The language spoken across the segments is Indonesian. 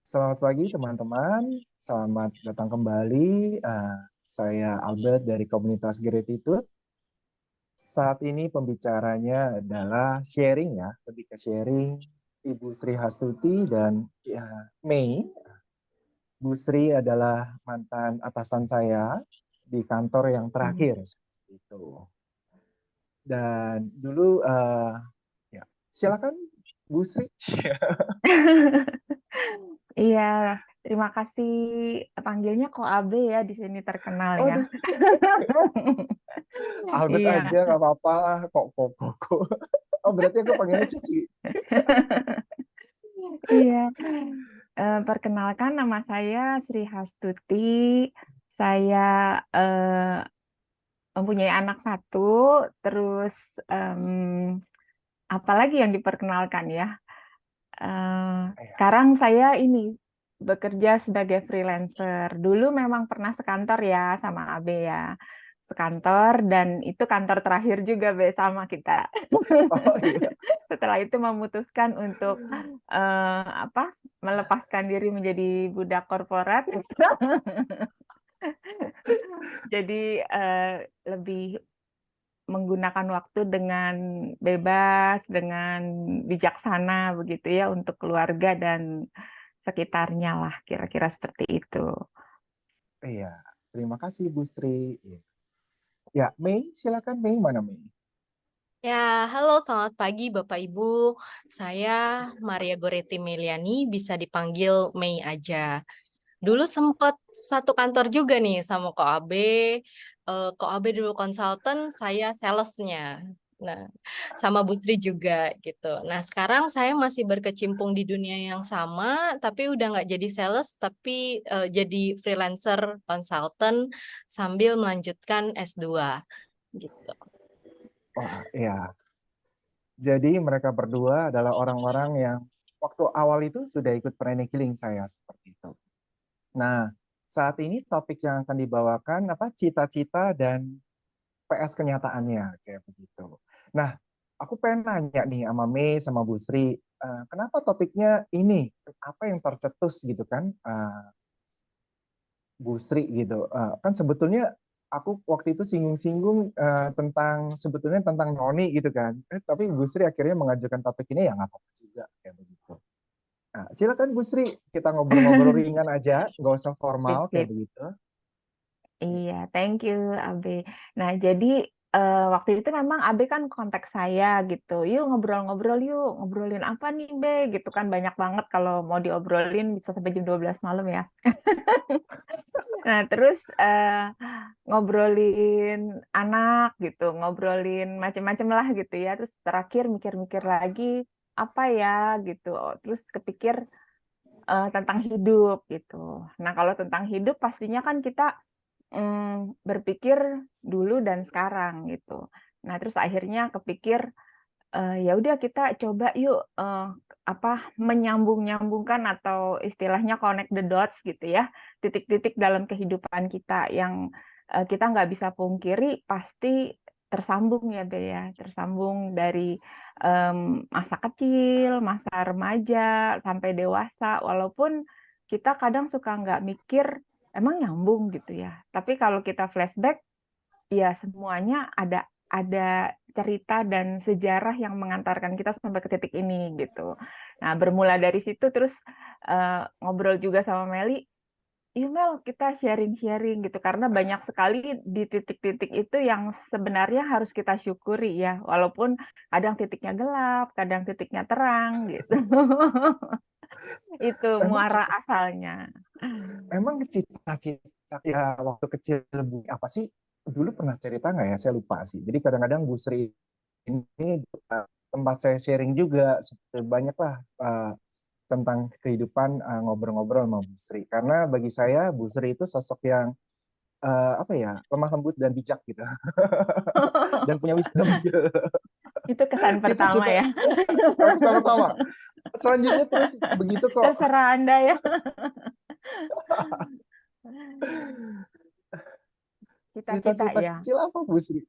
Selamat pagi teman-teman, selamat datang kembali. Saya Albert dari komunitas Gratitude. Saat ini pembicaranya adalah sharing ya, lebih ke sharing Ibu Sri Hastuti dan ya, Mei. Bu Sri adalah mantan atasan saya di kantor yang Hmm. terakhir. Seperti itu. Dan dulu, ya, silakan Bu Sri. Iya, terima kasih panggilnya kok Abe ya di sini terkenalnya. Oh, Albert Iya. aja nggak apa-apa. Kok. Oh, berarti aku panggilnya Cici. Iya. Perkenalkan nama saya Sri Hastuti. Saya eh, mempunyai anak satu, terus em, apalagi yang diperkenalkan ya. Sekarang saya ini bekerja sebagai freelancer. Dulu memang pernah sekantor ya sama Abe ya. Sekantor dan itu kantor terakhir juga Be sama kita. Oh iya. Setelah itu memutuskan untuk apa? Melepaskan diri menjadi budak korporat. Jadi lebih menggunakan waktu dengan bebas, dengan bijaksana begitu ya untuk keluarga dan sekitarnya lah, kira-kira seperti itu. Iya, terima kasih Bu Sri. Ya, Mei, silakan Mei, mana Mei? Ya, halo, selamat pagi Bapak Ibu. Saya Maria Goretti Meliani, bisa dipanggil Mei aja. Dulu sempat satu kantor juga nih sama Ko Abe. Ko Abe dulu konsultan, saya salesnya. Nah, sama Bu Sri juga gitu. Nah, sekarang saya masih berkecimpung di dunia yang sama, tapi udah nggak jadi sales, tapi jadi freelancer konsultan sambil melanjutkan S2 gitu. Wah, iya. Jadi mereka berdua adalah orang-orang yang waktu awal itu sudah ikut training healing saya seperti itu. Nah, saat ini topik yang akan dibawakan apa cita-cita dan PS kenyataannya kayak begitu. Nah, aku pengen nanya nih sama Mei sama Bu Sri, kenapa topiknya ini? Apa yang tercetus gitu kan? Bu Sri gitu. Kan sebetulnya aku waktu itu singgung-singgung tentang sebetulnya tentang Noni gitu kan. Tapi Bu Sri akhirnya mengajukan topik ini ya nggak apa-apa juga kayak begitu. Nah, silakan Bu Sri, kita ngobrol-ngobrol ringan aja, nggak usah Sip, formal kayak sip. begitu. Iya, thank you, Abe. Nah, jadi waktu itu memang Abe kan kontak saya gitu. Yuk ngobrol-ngobrol yuk. Ngobrolin apa nih, Be? Gitu kan banyak banget kalau mau diobrolin bisa sampai jam 12 malam ya. Nah, terus ngobrolin anak gitu, ngobrolin macem-macem lah gitu ya. Terus terakhir mikir-mikir lagi apa ya gitu. Terus kepikir tentang hidup gitu. Nah, kalau tentang hidup pastinya kan kita berpikir dulu dan sekarang gitu. Nah, terus akhirnya kepikir ya udah kita coba yuk apa menyambung-nyambungkan atau istilahnya connect the dots gitu ya, titik-titik dalam kehidupan kita yang kita nggak bisa pungkiri pasti tersambung ya Be ya, tersambung dari masa kecil, masa remaja sampai dewasa, walaupun kita kadang suka nggak mikir emang nyambung gitu ya. Tapi kalau kita flashback ya semuanya ada cerita dan sejarah yang mengantarkan kita sampai ke titik ini gitu. Nah, bermula dari situ terus ngobrol juga sama Meli, email kita sharing-sharing gitu karena banyak sekali di titik-titik itu yang sebenarnya harus kita syukuri ya, walaupun kadang titiknya gelap, kadang titiknya terang gitu. Itu Emang muara asalnya. emang cita-cita ya waktu kecil Bu apa sih? Dulu pernah cerita nggak ya? Saya lupa sih. Jadi kadang-kadang Bu Sri ini tempat saya sharing juga banyak lah tentang kehidupan ngobrol-ngobrol sama Bu Sri. Karena bagi saya Bu Sri itu sosok yang apa ya lemah lembut dan bijak gitu dan punya wisdom gitu. Itu kesan pertama Cita-cita ya. kesan pertama. Selanjutnya terus begitu kok. Terserah Anda ya. Cita-cita Cita-cita ya. kecil apa Bu Sri?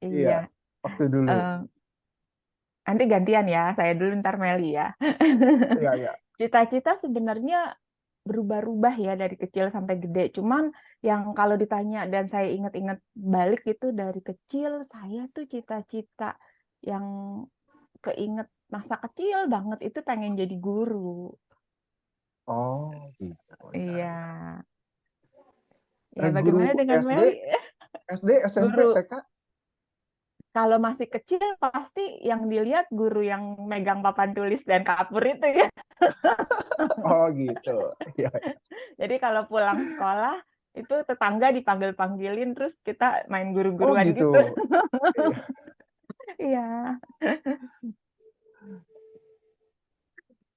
Iya, Iya. waktu dulu. Eh, Nanti gantian ya. Saya dulu ntar Meli ya. Iya, iya. Cita-cita sebenarnya berubah-ubah ya dari kecil sampai gede. Cuman yang kalau ditanya dan saya ingat-ingat balik itu dari kecil saya tuh cita-cita yang keinget masa kecil banget itu pengen jadi guru. Oh, gitu. Ya, Iya. ya. Ya Guru bagaimana dengan SD, Meli? SD, SMP, Guru TK? kalau masih kecil pasti yang dilihat guru yang megang papan tulis dan kapur itu ya. Oh, gitu. Ya. Jadi kalau pulang sekolah itu tetangga dipanggil-panggilin terus kita main Oh, guru-guruan gitu. gitu. Iya.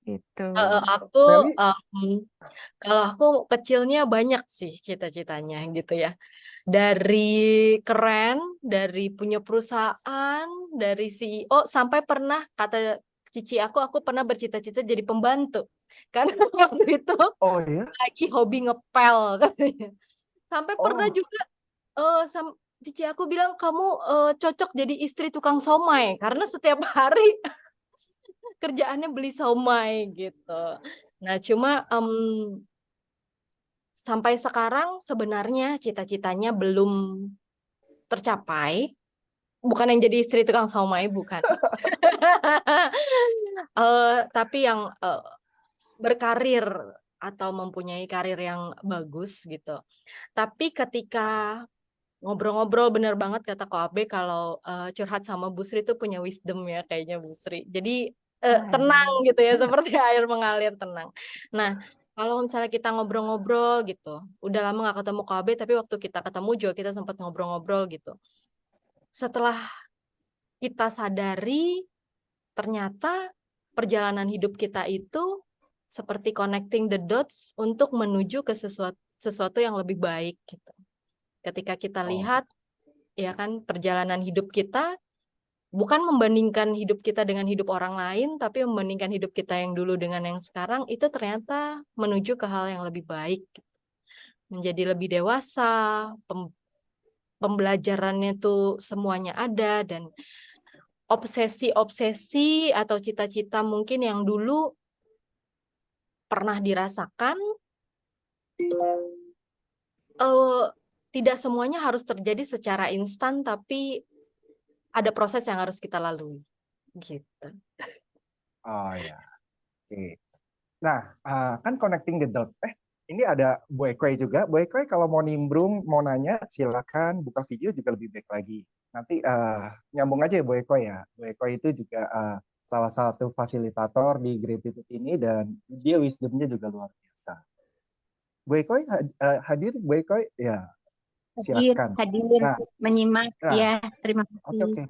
Iya, gitu. Aku Meli, kalau aku kecilnya banyak sih cita-citanya gitu ya. Dari keren, dari punya perusahaan, dari CEO, sampai pernah kata cici aku pernah bercita-cita jadi pembantu. Karena waktu itu oh ya? lagi hobi ngepel katanya. Sampai pernah Oh, juga cici aku bilang kamu cocok jadi istri tukang somai karena setiap hari kerjaannya beli somai gitu. Nah, cuma sampai sekarang sebenarnya cita-citanya belum tercapai. Bukan yang jadi istri tukang somai, bukan. Tapi yang berkarir atau mempunyai karir yang bagus gitu. Tapi ketika ngobrol-ngobrol bener banget kata Ko Abe kalau curhat sama Bu Sri itu punya wisdom ya kayaknya Bu Sri. Jadi tenang Waduh. gitu ya seperti air mengalir tenang. Nah, kalau misalnya kita ngobrol-ngobrol gitu, udah lama nggak ketemu Ko Abe tapi waktu kita ketemu juga kita sempat ngobrol-ngobrol gitu. Setelah kita sadari ternyata perjalanan hidup kita itu seperti connecting the dots untuk menuju ke sesuatu yang lebih baik gitu. Ketika kita oh, lihat ya kan perjalanan hidup kita bukan membandingkan hidup kita dengan hidup orang lain tapi membandingkan hidup kita yang dulu dengan yang sekarang itu ternyata menuju ke hal yang lebih baik menjadi lebih dewasa pembelajarannya tuh semuanya ada dan obsesi-obsesi atau cita-cita mungkin yang dulu pernah dirasakan eh, tidak semuanya harus terjadi secara instan tapi ada proses yang harus kita lalui gitu. oh ya. Oke. Nah, kan connecting the dot. Ini ada Bu Ekoi juga. Bu Ekoi kalau mau nimbrung, mau nanya, silakan buka video juga lebih baik lagi. Nanti nyambung aja ya Bu Ekoi ya. Bu Ekoi itu juga salah satu fasilitator di Gratitude ini dan dia wisdomnya juga luar biasa. Bu Ekoi hadir, Bu Ekoi? Ya, Hadir, silakan. hadir, Nah, menyimak. nah, Ya, terima oke, kasih. oke.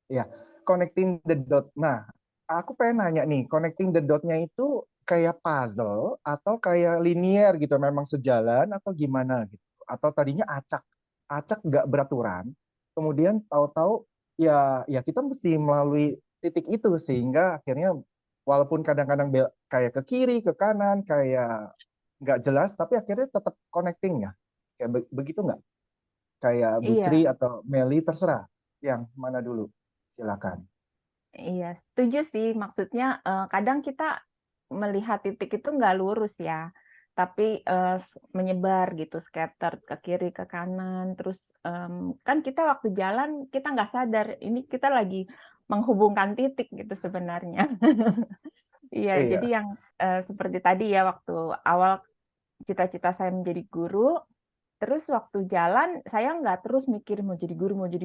Ya, connecting the dot. Nah, aku pengen nanya nih, connecting the dot-nya itu kayak puzzle atau kayak linear gitu, memang sejalan atau gimana gitu? Atau tadinya acak, acak nggak beraturan, kemudian tahu-tahu ya kita mesti melalui titik itu sehingga akhirnya walaupun kadang-kadang kayak ke kiri, ke kanan, kayak nggak jelas, tapi akhirnya tetap connecting ya. Kayak begitu nggak? Kayak Bu Sri Iya, atau Meli terserah. Yang mana dulu? Silakan. iya, setuju sih. Maksudnya kadang kita melihat titik itu nggak lurus ya, tapi menyebar gitu, scattered ke kiri, ke kanan. Terus kan kita waktu jalan kita nggak sadar ini kita lagi menghubungkan titik gitu sebenarnya. Iya, jadi Iya. yang seperti tadi ya waktu awal cita-cita saya menjadi guru, terus waktu jalan saya nggak terus mikir mau jadi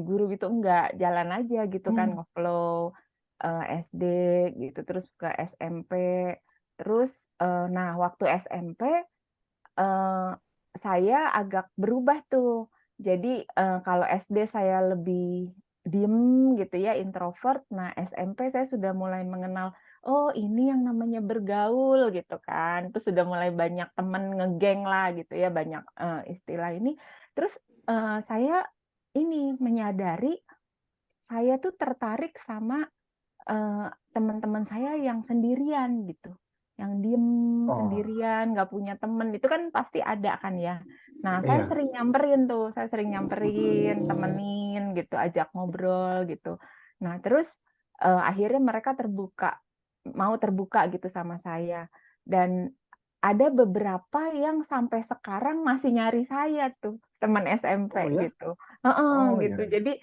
guru gitu, enggak, jalan aja gitu kan Hmm. ngeflow SD gitu, terus ke SMP, terus nah waktu SMP eh, saya agak berubah tuh. Jadi kalau SD saya lebih diem gitu ya, introvert. Nah SMP saya sudah mulai mengenal, oh ini yang namanya bergaul gitu kan. Terus sudah mulai banyak temen ngegeng lah gitu ya, banyak istilah ini. Terus saya ini menyadari saya tuh tertarik sama teman-teman saya yang sendirian gitu, yang diem Oh, sendirian, nggak punya temen, itu kan pasti ada kan ya. Nah, saya iya. sering nyamperin tuh, saya sering nyamperin, temenin gitu, ajak ngobrol gitu. Nah, terus akhirnya mereka terbuka, mau terbuka gitu sama saya. Dan ada beberapa yang sampai sekarang masih nyari saya tuh, teman SMP Oh ya? gitu. Heeh, Oh gitu. ya. Jadi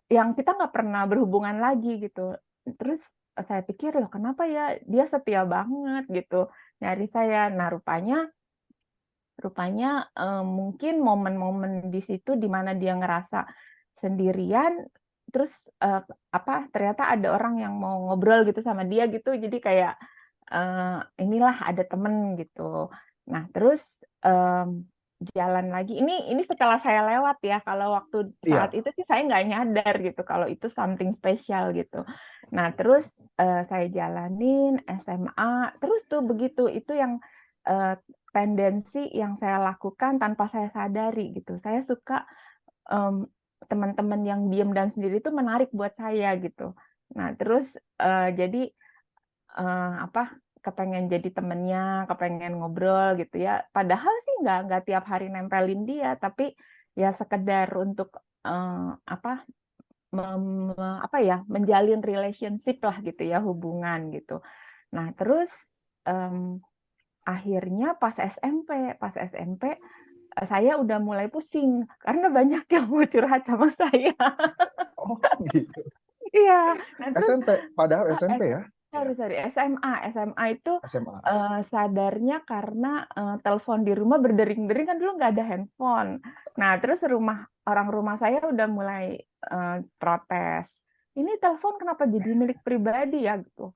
yang kita nggak pernah berhubungan lagi gitu. Terus saya pikir, "Loh kenapa ya? Dia setia banget," gitu, nyari saya. Nah rupanya rupanya, mungkin momen-momen di situ di mana dia ngerasa sendirian, terus, ternyata ada orang yang mau ngobrol gitu sama dia gitu, jadi kayak, inilah ada temen gitu. Nah terus, jalan lagi ini setelah saya lewat ya, kalau waktu saat Iya. itu sih saya nggak nyadar gitu kalau itu something special gitu. Nah terus, saya jalanin SMA, terus tuh begitu, itu yang, eee tendensi yang saya lakukan tanpa saya sadari gitu. Saya suka, mmm, teman-teman yang diam dan sendiri itu menarik buat saya gitu. Nah terus, jadi, kepengen jadi temennya, kepengen ngobrol gitu ya. Padahal sih nggak tiap hari nempelin dia, tapi ya sekedar untuk, eee, apa, menjalin relationship lah gitu ya, hubungan gitu. Nah terus, mmm akhirnya pas SMP, saya udah mulai pusing karena banyak yang mau curhat sama saya. Oh gitu. Iya, nah terus SMP, padahal oh, SMP ya? Iya, sorry, SMA itu, SMA. sadarnya karena, telepon di rumah berdering-dering kan dulu nggak ada handphone. Nah terus orang rumah saya udah mulai, protes, "Ini telepon kenapa jadi milik pribadi ya?" Gitu.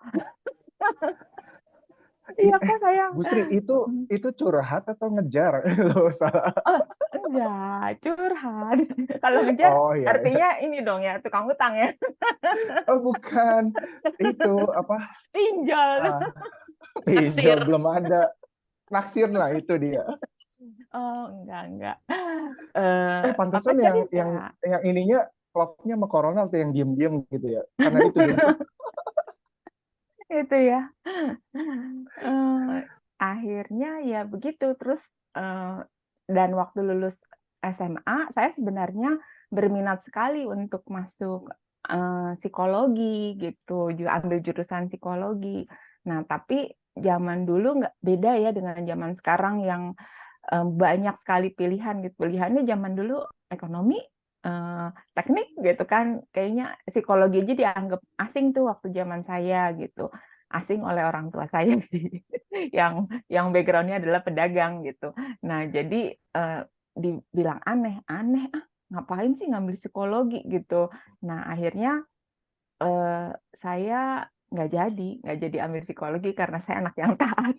Iya kok saya Bu Sri, mhm. itu curhat atau ngejar? Loh, salah. Oh, enggak, curhat. Kalau ngejar Oh iya, iya. artinya ini dong ya, tukang utang ya, Oh bukan, itu apa, pinjol. ah, Taksir. pinjol belum ada, naksir lah itu dia. Oh, enggak. Apa Pantesan cerita? yang ininya klopnya sama Corona tuh yang diem-diem gitu ya, karena itu dulu. Itu ya. Eee, Akhirnya ya begitu, terus, eee, dan waktu lulus SMA, saya sebenarnya berminat sekali untuk masuk, psikologi gitu, ambil jurusan psikologi. Nah, tapi zaman dulu nggak beda ya dengan zaman sekarang yang, banyak sekali pilihan gitu. Pilihannya zaman dulu ekonomi, teknik gitu kan, kayaknya psikologi aja dianggap asing tuh waktu zaman saya gitu. Asing oleh orang tua saya sih, yang background-nya adalah pedagang gitu. Nah jadi, dibilang aneh, "Aneh ah, ngapain sih ngambil psikologi?" Gitu. Nah akhirnya, saya nggak jadi ambil psikologi karena saya anak yang taat.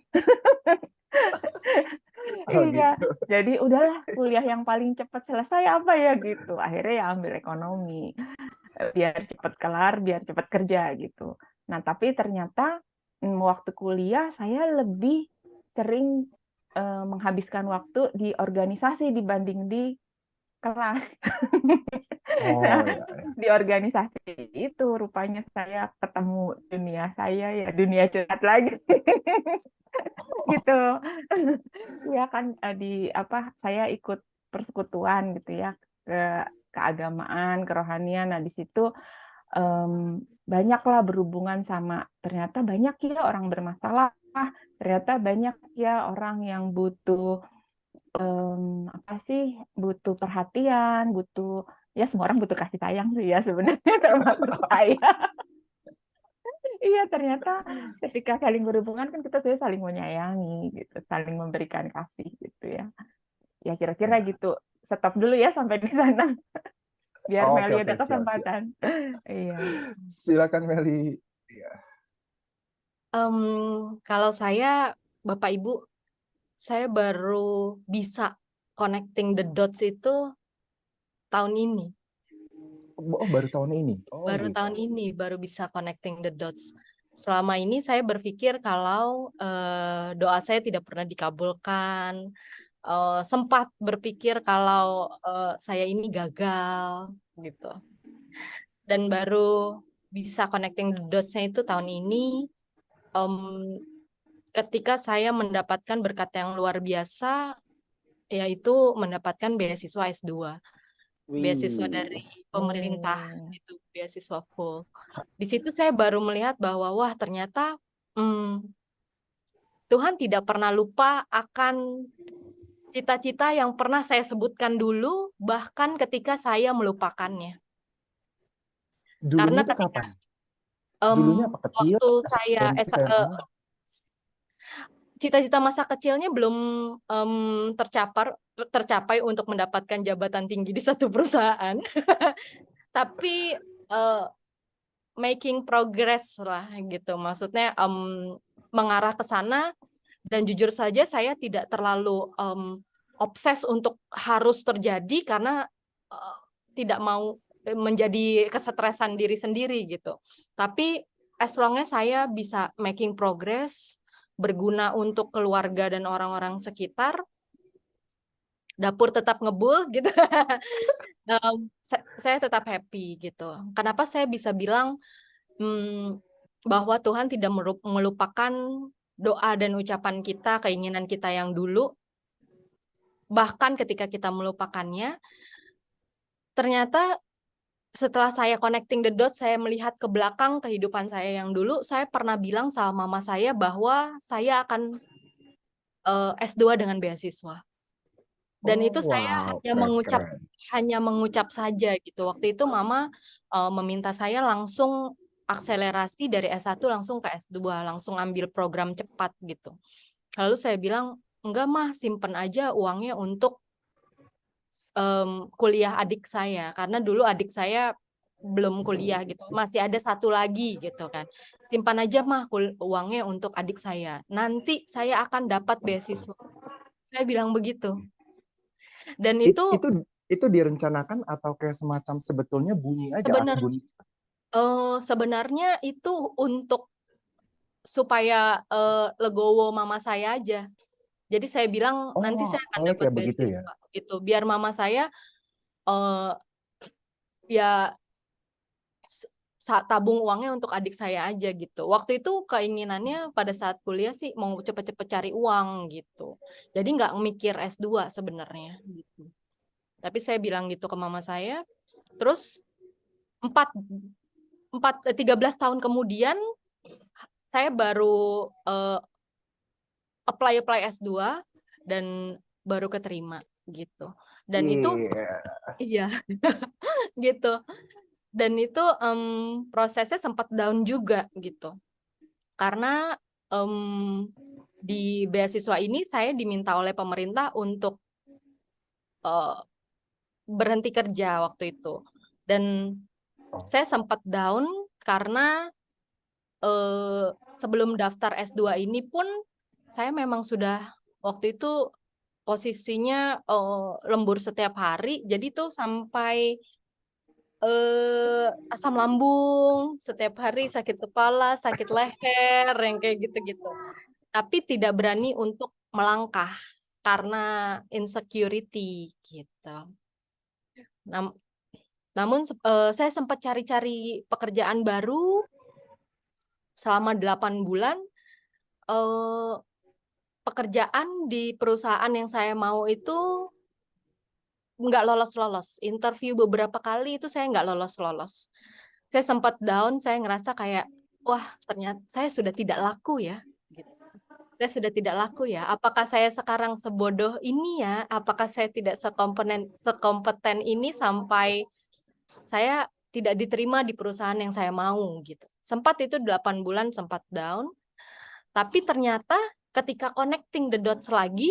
Oh Iya, gitu. jadi udahlah kuliah yang paling cepat selesai apa ya gitu, akhirnya ya ambil ekonomi, biar cepat kelar, biar cepat kerja gitu. Nah tapi ternyata, waktu kuliah saya lebih sering, menghabiskan waktu di organisasi dibanding di kelas. Nah, Oh ya, ya. di organisasi itu rupanya saya ketemu dunia saya ya, dunia curhat lagi. Gitu. Iya kan, saya ikut persekutuan gitu ya, keagamaan, kerohanian. Nah, di situ, banyaklah berhubungan sama ternyata banyak ya orang bermasalah, ternyata banyak ya orang yang butuh, butuh perhatian, ya semua orang butuh kasih sayang sih ya sebenarnya termasuk saya. Iya, ternyata ketika saling berhubungan kan kita sebenarnya saling menyayangi gitu, saling memberikan kasih gitu ya. Ya kira-kira Ya. gitu. Stop dulu ya sampai di sana, biar Oh, oke Meli oke, ada siap siap. kesempatan. Iya. Silakan Meli. Iya. Kalau saya, Bapak Ibu, saya baru bisa connecting the dots itu tahun ini. Oh baru tahun ini. Oh Baru gitu. tahun ini baru bisa connecting the dots. Selama ini saya berpikir kalau doa saya tidak pernah dikabulkan. Sempat berpikir kalau saya ini gagal gitu. Dan baru bisa connecting the dots-nya itu tahun ini. Em, Ketika saya mendapatkan berkat yang luar biasa, yaitu mendapatkan beasiswa S2. Beasiswa dari Wih. pemerintah, Oh. itu beasiswa full. Di situ saya baru melihat bahwa wah ternyata hmm, Tuhan tidak pernah lupa akan cita-cita yang pernah saya sebutkan dulu, bahkan ketika saya melupakannya. Karena Dulunya itu ketika kapan? Dulunya apa, kecil, waktu saya SMP, SMA? cita-cita masa kecilnya belum tercapai untuk mendapatkan jabatan tinggi di satu perusahaan, tapi making progress lah gitu. Maksudnya mengarah ke sana. Dan jujur saja saya tidak terlalu obses untuk harus terjadi karena tidak mau menjadi kesetresan diri sendiri gitu. Tapi as long-nya saya bisa making progress, berguna untuk keluarga dan orang-orang sekitar, dapur tetap ngebul gitu. Saya tetap happy gitu. Kenapa saya bisa bilang bahwa Tuhan tidak melupakan doa dan ucapan kita, keinginan kita yang dulu, bahkan ketika kita melupakannya, ternyata setelah saya connecting the dots, saya melihat ke belakang kehidupan saya yang dulu, saya pernah bilang sama mama saya bahwa saya akan S2 dengan beasiswa. Dan itu saya Wow, keren. hanya mengucap saja gitu. Waktu itu mama meminta saya langsung akselerasi dari S1 langsung ke S2, langsung ambil program cepat gitu. Lalu saya bilang, enggak mah, simpen aja uangnya untuk kuliah adik saya. Karena dulu adik saya belum kuliah gitu, masih ada satu lagi gitu kan. Simpan aja mah uangnya untuk adik saya. Nanti saya akan dapat beasiswa. Saya bilang begitu. Dan Itu direncanakan atau kayak semacam sebetulnya bunyi aja asbun? Sebenarnya itu untuk supaya legowo mama saya aja. Jadi saya bilang nanti saya akan awalnya dapat kayak begitu ya? beasiswa gitu. Biar mama saya ya tabung uangnya untuk adik saya aja gitu. Waktu itu keinginannya pada saat kuliah sih mau cepet-cepet cari uang gitu. Jadi nggak mikir S2 sebenarnya gitu. Tapi saya bilang gitu ke mama saya. Terus 13 tahun kemudian saya baru apply S2 dan baru keterima gitu. Dan itu iya gitu. Dan itu prosesnya sempat down juga gitu. Karena di beasiswa ini saya diminta oleh pemerintah untuk berhenti kerja waktu itu. Dan saya sempat down karena sebelum daftar S2 ini pun saya memang sudah waktu itu posisinya lembur setiap hari. Jadi tuh sampai asam lambung, setiap hari sakit kepala, sakit leher, yang kayak gitu-gitu. Tapi tidak berani untuk melangkah karena insecurity gitu. Namun saya sempat cari-cari pekerjaan baru selama 8 bulan. Pekerjaan di perusahaan yang saya mau itu nggak lolos-lolos. Interview beberapa kali itu saya nggak lolos-lolos. Saya sempat down, saya ngerasa kayak, wah ternyata saya sudah tidak laku ya. Saya sudah tidak laku ya. Apakah saya sekarang sebodoh ini ya? Apakah saya tidak sekompeten ini sampai saya tidak diterima di perusahaan yang saya mau gitu. Sempat itu 8 bulan sempat down. Tapi ternyata ketika connecting the dots lagi,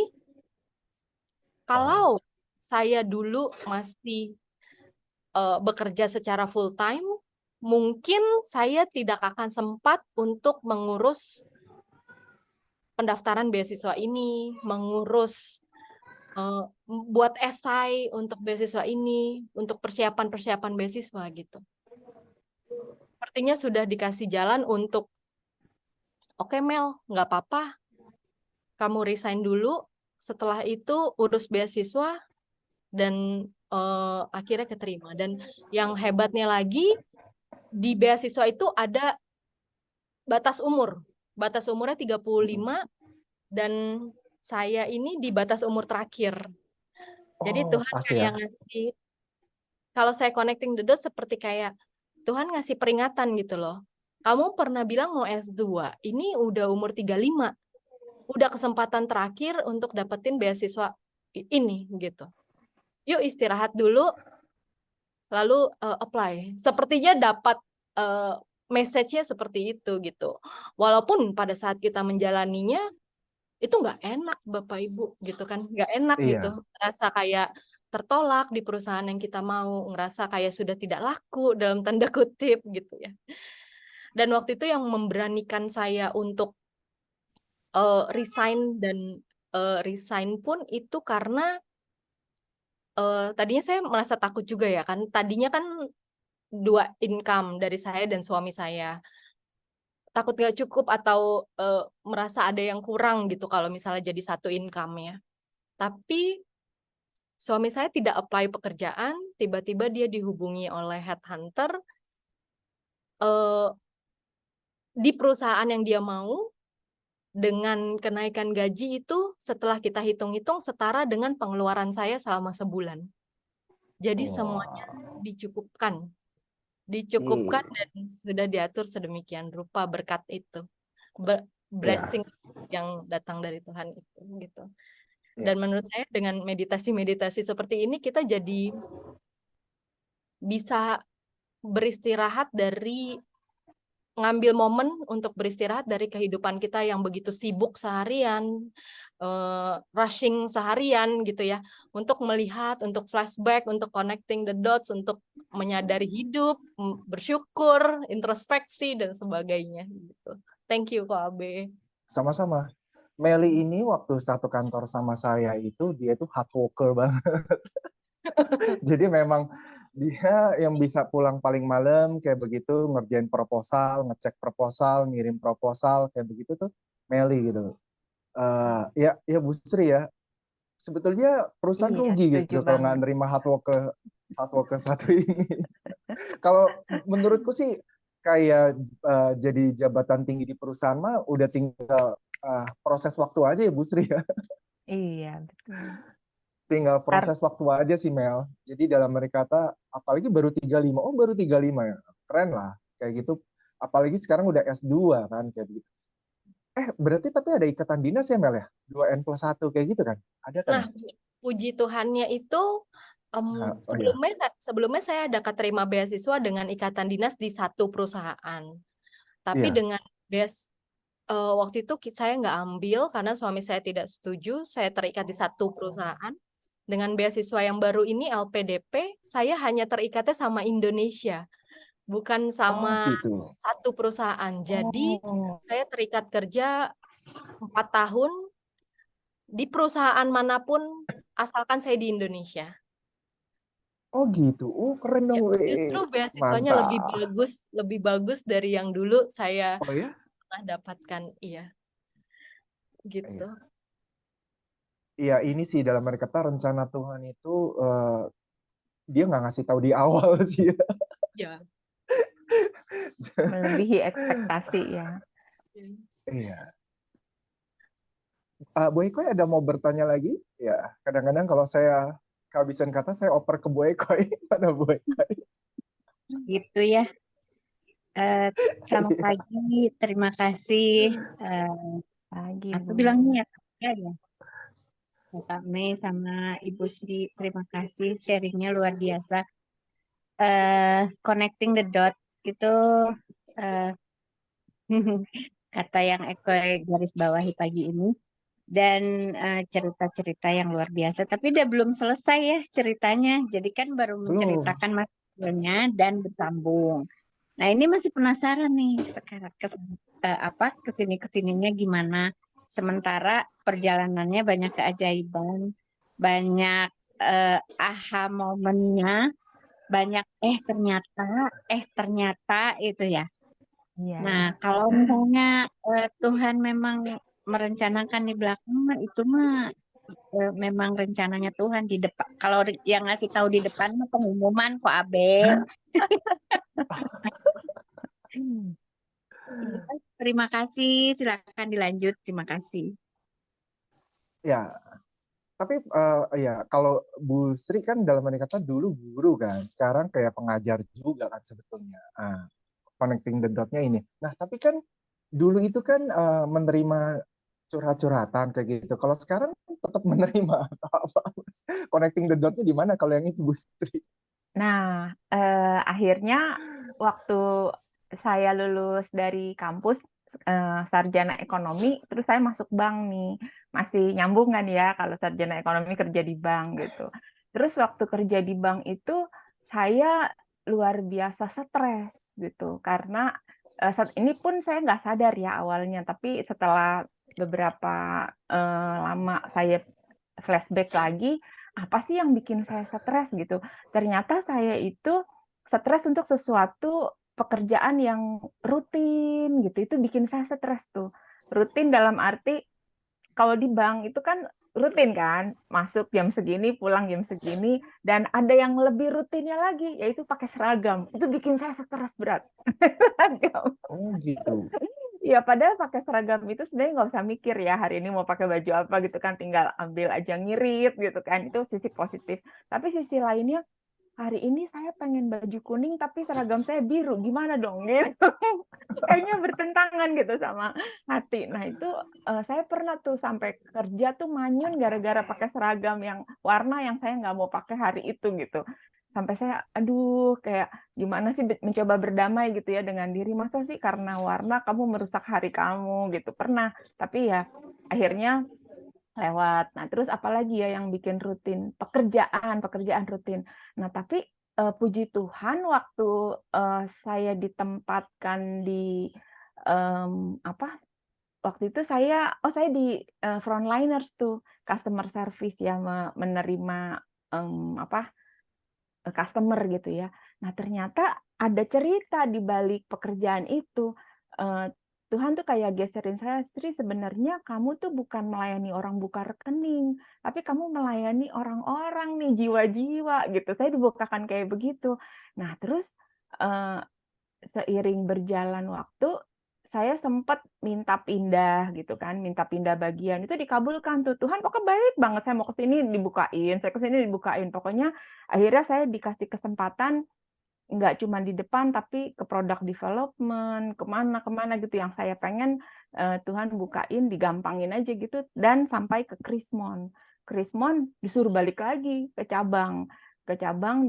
kalau saya dulu masih bekerja secara full time, mungkin saya tidak akan sempat untuk mengurus pendaftaran beasiswa ini, mengurus buat esai untuk beasiswa ini, untuk persiapan beasiswa gitu. Sepertinya sudah dikasih jalan untuk, oke Mel, nggak apa-apa, kamu resign dulu, setelah itu urus beasiswa, dan akhirnya keterima. Dan yang hebatnya lagi, di beasiswa itu ada batas umur. Batas umurnya 35, dan saya ini di batas umur terakhir. Jadi Tuhan kayak ngasih, kalau saya connecting the dots seperti kayak Tuhan ngasih peringatan gitu loh. Kamu pernah bilang mau S2, ini udah umur 35. udah kesempatan terakhir untuk dapetin beasiswa ini gitu. Yuk istirahat dulu, lalu apply. Sepertinya dapat message-nya seperti itu gitu. Walaupun pada saat kita menjalaninya itu nggak enak Bapak Ibu gitu kan, nggak enak gitu. Iya, Rasa kayak tertolak di perusahaan yang kita mau, ngerasa kayak sudah tidak laku dalam tanda kutip gitu ya. Dan waktu itu yang memberanikan saya untuk resign dan resign pun itu karena tadinya saya merasa takut juga ya kan. Tadinya kan 2 income dari saya dan suami saya. Takut nggak cukup atau merasa ada yang kurang gitu kalau misalnya jadi 1 income ya. Tapi suami saya tidak apply pekerjaan, tiba-tiba dia dihubungi oleh headhunter di perusahaan yang dia mau dengan kenaikan gaji itu setelah kita hitung-hitung setara dengan pengeluaran saya selama sebulan. Jadi semuanya wow, dicukupkan dan sudah diatur sedemikian rupa berkat itu, iya, blessing yang datang dari Tuhan itu gitu. iya, Dan menurut saya dengan meditasi-meditasi seperti ini kita jadi bisa beristirahat dari ngambil momen untuk beristirahat dari kehidupan kita yang begitu sibuk seharian, rushing seharian gitu ya, untuk melihat, untuk flashback, untuk connecting the dots, untuk menyadari hidup, bersyukur, introspeksi dan sebagainya gitu. Thank you Ko Abe. sama-sama. Meli ini waktu satu kantor sama saya itu dia tuh hard worker banget. Jadi memang dia yang bisa pulang paling malam kayak begitu ngerjain proposal, ngecek proposal, ngirim proposal kayak begitu tuh Meli gitu. Ya, ya Bu Sri ya. Sebetulnya perusahaan Iya, rugi setuju gitu kalau nggak banget. nerima hard worker satu ini. Kalau menurutku sih kayak jadi jabatan tinggi di perusahaan mah udah tinggal proses waktu aja ya Bu Sri ya. Iya, betul. Tinggal proses waktu aja sih Mel. Jadi dalam mereka kata, apalagi baru 35. Oh baru 35 ya. Keren lah. Kayak gitu. Apalagi sekarang udah S2 kan. Kayak gitu. Berarti tapi ada ikatan dinas ya Mel ya? 2N+1 kayak gitu kan? Ada kan Nah, ya? puji Tuhannya itu Nah, oh ya. sebelumnya saya ada keterima beasiswa dengan ikatan dinas di satu perusahaan. Tapi Iya. dengan waktu itu saya nggak ambil karena suami saya tidak setuju. Saya terikat di satu perusahaan. Dengan beasiswa yang baru ini LPDP, saya hanya terikatnya sama Indonesia, bukan Oh sama gitu. satu perusahaan. Jadi Oh. saya terikat kerja 4 tahun di perusahaan manapun, asalkan saya di Indonesia. Oh gitu. Keren Ya, dong. justru beasiswanya Mantap. lebih bagus dari yang dulu saya Oh ya? pernah dapatkan. Iya, gitu. Iya. Iya, ini sih dalam mereka kata rencana Tuhan itu dia nggak ngasih tahu di awal sih. Ya. Melebihi ekspektasi ya. Iya. Bu Eko ada mau bertanya lagi? Ya, kadang-kadang kalau saya kehabisan kata, saya oper ke Bu Eko. Mana Bu Eko? Gitu ya. Selamat pagi, terima kasih. Pagi, Aku Bu. bilangnya ya, Kak Mei sama Ibu Sri, terima kasih sharingnya luar biasa. Connecting the dot itu eh, kata yang Eko garis bawahi pagi ini. Dan cerita-cerita yang luar biasa. Tapi dia belum selesai ya ceritanya. Jadi kan baru Belum. menceritakan masalahnya dan bersambung. Nah, ini masih penasaran nih sekarang kesininya gimana. Sementara perjalanannya banyak keajaiban, banyak aha momennya, banyak ternyata itu ya. Iya. Nah, kalau misalnya Tuhan memang merencanakan di belakang mah itu mah memang rencananya Tuhan di depan. Kalau yang ngasih tahu di depan mah pengumuman kok Abe. Iya, terima kasih. Silakan dilanjut. Terima kasih. Ya, tapi ya kalau Bu Sri kan dalam arti kata dulu guru kan, sekarang kayak pengajar juga kan sebetulnya. Connecting the dot-nya ini. Nah, tapi kan dulu itu kan menerima curhat-curhatan kayak gitu. Kalau sekarang tetap menerima atau apa? Mas? Connecting the dot-nya di mana kalau yang itu Bu Sri? Nah, akhirnya waktu saya lulus dari kampus sarjana ekonomi, terus saya masuk bank nih, masih nyambung kan ya kalau sarjana ekonomi kerja di bank gitu. Terus waktu kerja di bank itu saya luar biasa stres gitu, karena saat ini pun saya nggak sadar ya awalnya, tapi setelah beberapa lama saya flashback lagi, apa sih yang bikin saya stres gitu? Ternyata saya itu stres untuk sesuatu pekerjaan yang rutin gitu. Itu bikin saya stres tuh. Rutin dalam arti kalau di bank itu kan rutin kan, masuk jam segini, pulang jam segini, dan ada yang lebih rutinnya lagi, yaitu pakai seragam. Itu bikin saya stres berat. Seragam. Oh gitu. Ya, padahal pakai seragam itu sebenarnya nggak usah mikir ya, hari ini mau pakai baju apa gitu kan, tinggal ambil aja ngirit gitu kan, itu sisi positif. Tapi sisi lainnya, hari ini saya pengen baju kuning tapi seragam saya biru, gimana dong gitu. Kayaknya bertentangan gitu sama hati. Nah itu saya pernah tuh sampai kerja tuh manyun gara-gara pakai seragam yang warna yang saya nggak mau pakai hari itu gitu. Sampai saya, aduh, kayak gimana sih mencoba berdamai gitu ya dengan diri. Masa sih karena warna kamu merusak hari kamu gitu. Pernah, tapi ya akhirnya lewat. Nah, terus apalagi ya yang bikin rutin? Pekerjaan rutin. Nah, tapi puji Tuhan waktu saya ditempatkan di apa? Waktu itu saya di frontliners tuh, customer service ya, menerima apa? Customer gitu ya. Nah, ternyata ada cerita di balik pekerjaan itu. Eh, Tuhan tuh kayak geserin saya, Sri, sebenarnya kamu tuh bukan melayani orang buka rekening, tapi kamu melayani orang-orang nih, jiwa-jiwa gitu. Saya dibukakan kayak begitu. Nah, terus eh, seiring berjalan waktu, saya sempat minta pindah gitu kan, minta pindah bagian. Itu dikabulkan tuh. Tuhan pokoknya baik banget, saya mau ke sini dibukain, saya ke sini dibukain. Pokoknya akhirnya saya dikasih kesempatan nggak cuma di depan tapi ke product development, kemana-kemana gitu yang saya pengen Tuhan bukain, digampangin aja gitu, dan sampai ke Krismon. Krismon disuruh balik lagi ke cabang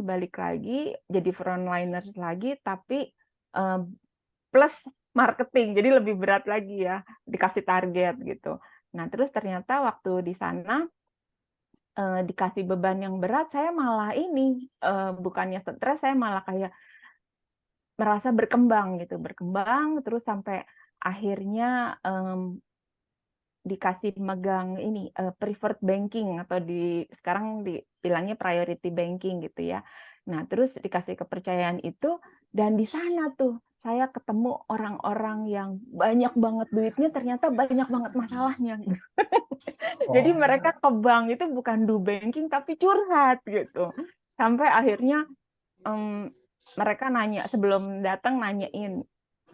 balik lagi jadi frontliners lagi, tapi eh, plus marketing, jadi lebih berat lagi ya, dikasih target gitu. Nah terus ternyata waktu di sana dikasih beban yang berat, saya malah ini bukannya stres, saya malah kayak merasa berkembang gitu, berkembang terus sampai akhirnya dikasih megang ini preferred banking, atau sekarang dibilangnya priority banking gitu ya. Nah, terus dikasih kepercayaan itu, dan di sana tuh saya ketemu orang-orang yang banyak banget duitnya, ternyata banyak banget masalahnya. Jadi Oh, mereka ke bank itu bukan do banking tapi curhat gitu. Sampai akhirnya em, mereka nanya, sebelum datang nanyain,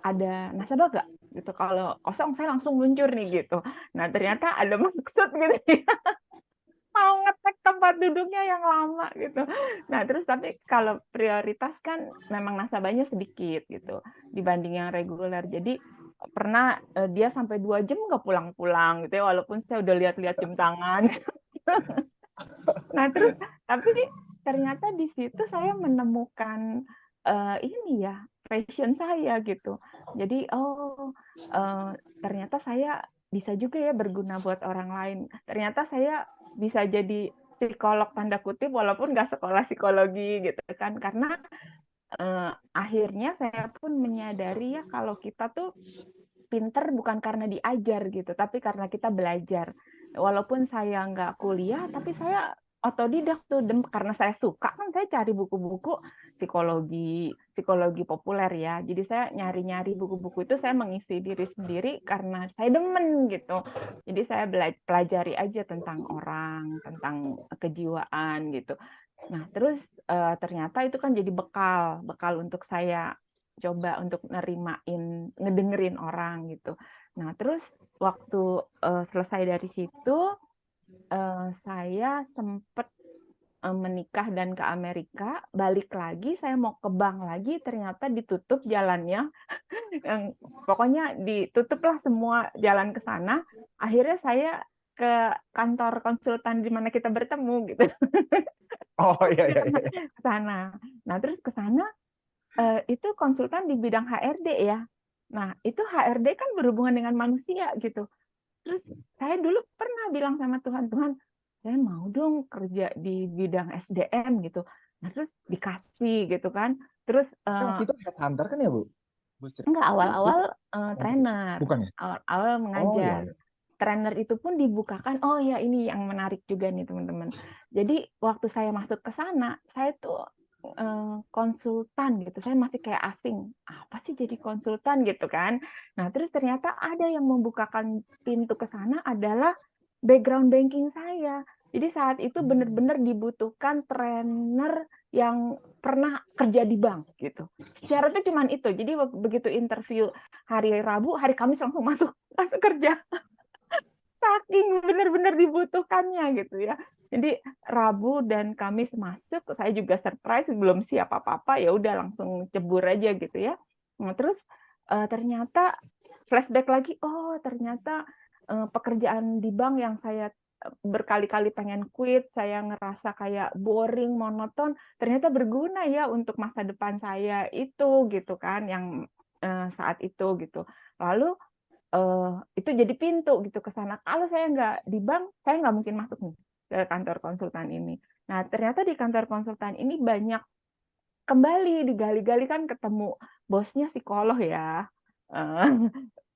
ada nasabah gak? Gitu. Kalau kosong saya langsung luncur nih gitu. Nah ternyata ada maksud gitu ya. Mau ngecek tempat duduknya yang lama gitu. Nah terus tapi kalau prioritas kan memang nasabahnya sedikit gitu dibanding yang reguler. Jadi pernah dia sampai 2 jam nggak pulang-pulang gitu ya, walaupun saya udah lihat-lihat jam tangan. Nah, terus tapi ternyata di situ saya menemukan ini ya, passion saya gitu. Jadi ternyata saya bisa juga ya berguna buat orang lain. Ternyata saya bisa jadi psikolog tanda kutip walaupun nggak sekolah psikologi gitu kan. Karena akhirnya saya pun menyadari ya kalau kita tuh pinter bukan karena diajar gitu, tapi karena kita belajar. Walaupun saya nggak kuliah, tapi saya otodidak tuh, karena saya suka kan saya cari buku-buku psikologi populer ya. Jadi saya nyari-nyari buku-buku itu, saya mengisi diri sendiri karena saya demen gitu. Jadi saya pelajari aja tentang orang, tentang kejiwaan gitu. Nah, terus ternyata itu kan jadi bekal untuk saya coba untuk ngedengerin orang gitu. Nah, terus waktu selesai dari situ, saya sempet menikah dan ke Amerika, balik lagi, saya mau ke bank lagi, ternyata ditutup jalannya. Pokoknya ditutuplah semua jalan ke sana. Akhirnya saya ke kantor konsultan di mana kita bertemu gitu. Oh iya iya iya. Ke sana. Nah, terus ke sana itu konsultan di bidang HRD ya. Nah, itu HRD kan berhubungan dengan manusia gitu. Terus saya dulu pernah bilang sama Tuhan, Tuhan, saya mau dong kerja di bidang SDM gitu. Nah, terus dikasih gitu kan. Terus Waktu itu headhunter kan ya Bu Sri? enggak, awal-awal Bukan trainer. bukan ya? Awal-awal Oh iya mengajar. iya. Trainer itu pun dibukakan, oh ya ini yang menarik juga nih teman-teman. Jadi waktu saya masuk ke sana, saya tuh konsultan gitu. Saya masih kayak asing. Apa sih jadi konsultan gitu kan? Nah, terus ternyata ada yang membukakan pintu ke sana adalah background banking saya. Jadi saat itu benar-benar dibutuhkan trainer yang pernah kerja di bank gitu. Syaratnya cuma itu. Jadi begitu interview hari Rabu, hari Kamis langsung masuk kerja. Saking benar-benar dibutuhkannya gitu ya. Jadi Rabu dan Kamis masuk, saya juga surprise, belum siap apa-apa, ya udah langsung cebur aja gitu ya. Nah, terus ternyata flashback lagi, oh ternyata pekerjaan di bank yang saya berkali-kali pengen quit, saya ngerasa kayak boring, monoton, ternyata berguna ya untuk masa depan saya itu gitu kan, yang saat itu gitu. Lalu itu jadi pintu gitu ke sana. Kalau saya nggak di bank, saya nggak mungkin masuk nih ke kantor konsultan ini. Nah, ternyata di kantor konsultan ini banyak kembali digali-gali kan ketemu bosnya psikolog ya.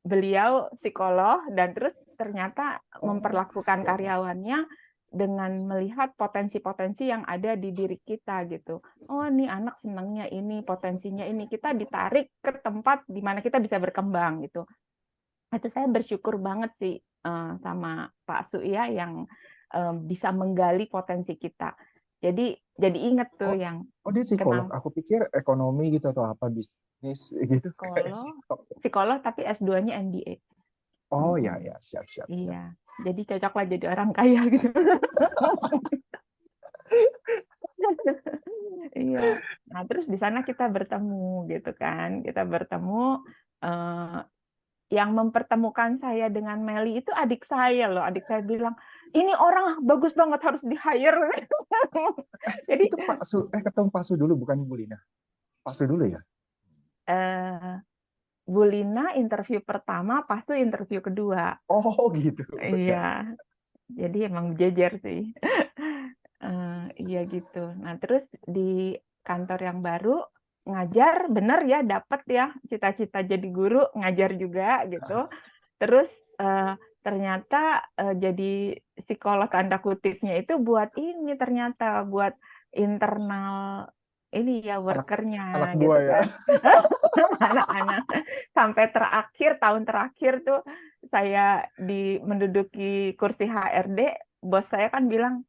Beliau psikolog dan terus ternyata memperlakukan karyawannya dengan melihat potensi-potensi yang ada di diri kita gitu. Oh, nih anak senangnya ini, potensinya ini. Kita ditarik ke tempat di mana kita bisa berkembang gitu. Itu saya bersyukur banget sih sama Pak Su ya yang bisa menggali potensi kita. Jadi inget tuh yang Dia psikolog. kenal Aku pikir ekonomi gitu atau apa bisnis gitu kayak psikolog tapi S2-nya MBA. Oh ya ya, siap siap siap. Iya. Jadi cocoklah jadi orang kaya gitu. Iya. Nah, terus di sana kita bertemu gitu kan. Kita bertemu yang mempertemukan saya dengan Meli itu adik saya loh. Adik saya bilang, "Ini orang bagus banget harus di-hire." Jadi Itu Pak Su, ketemu Pak Su dulu bukan Bu Lina. Pak Su dulu ya? Bu Lina interview pertama, Pak Su interview kedua. Oh gitu. Iya. Jadi emang jejer sih. Iya gitu. Nah, terus di kantor yang baru ngajar bener ya, dapat ya cita-cita jadi guru, ngajar juga gitu. Terus ternyata jadi psikolog tanda kutipnya itu buat ini, ternyata buat internal ini ya workernya anak gitu buah ya. kan. Anak-anak sampai tahun terakhir tuh saya menduduki kursi HRD, bos saya kan bilang,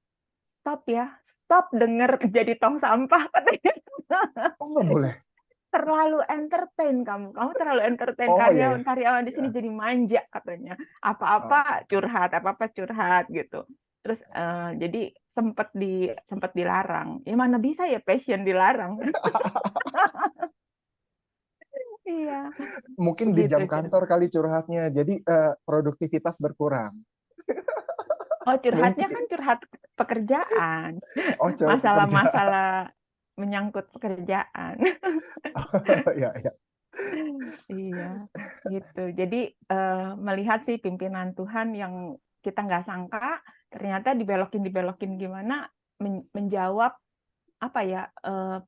stop ya, stop denger jadi tong sampah katanya. Oh nggak boleh. Terlalu entertain kamu terlalu entertain Oh iya. karyawan di sini jadi manja katanya. Apa-apa curhat gitu. Terus jadi sempat dilarang. Ya mana bisa ya passion dilarang. Iya. Mungkin di jam kantor kali curhatnya, jadi produktivitas berkurang. Oh, curhatnya kan curhat pekerjaan. Oh, curhat Masalah-masalah menyangkut pekerjaan. ya, ya. Iya, gitu. Jadi melihat sih pimpinan Tuhan yang kita nggak sangka, ternyata dibelokin gimana menjawab apa ya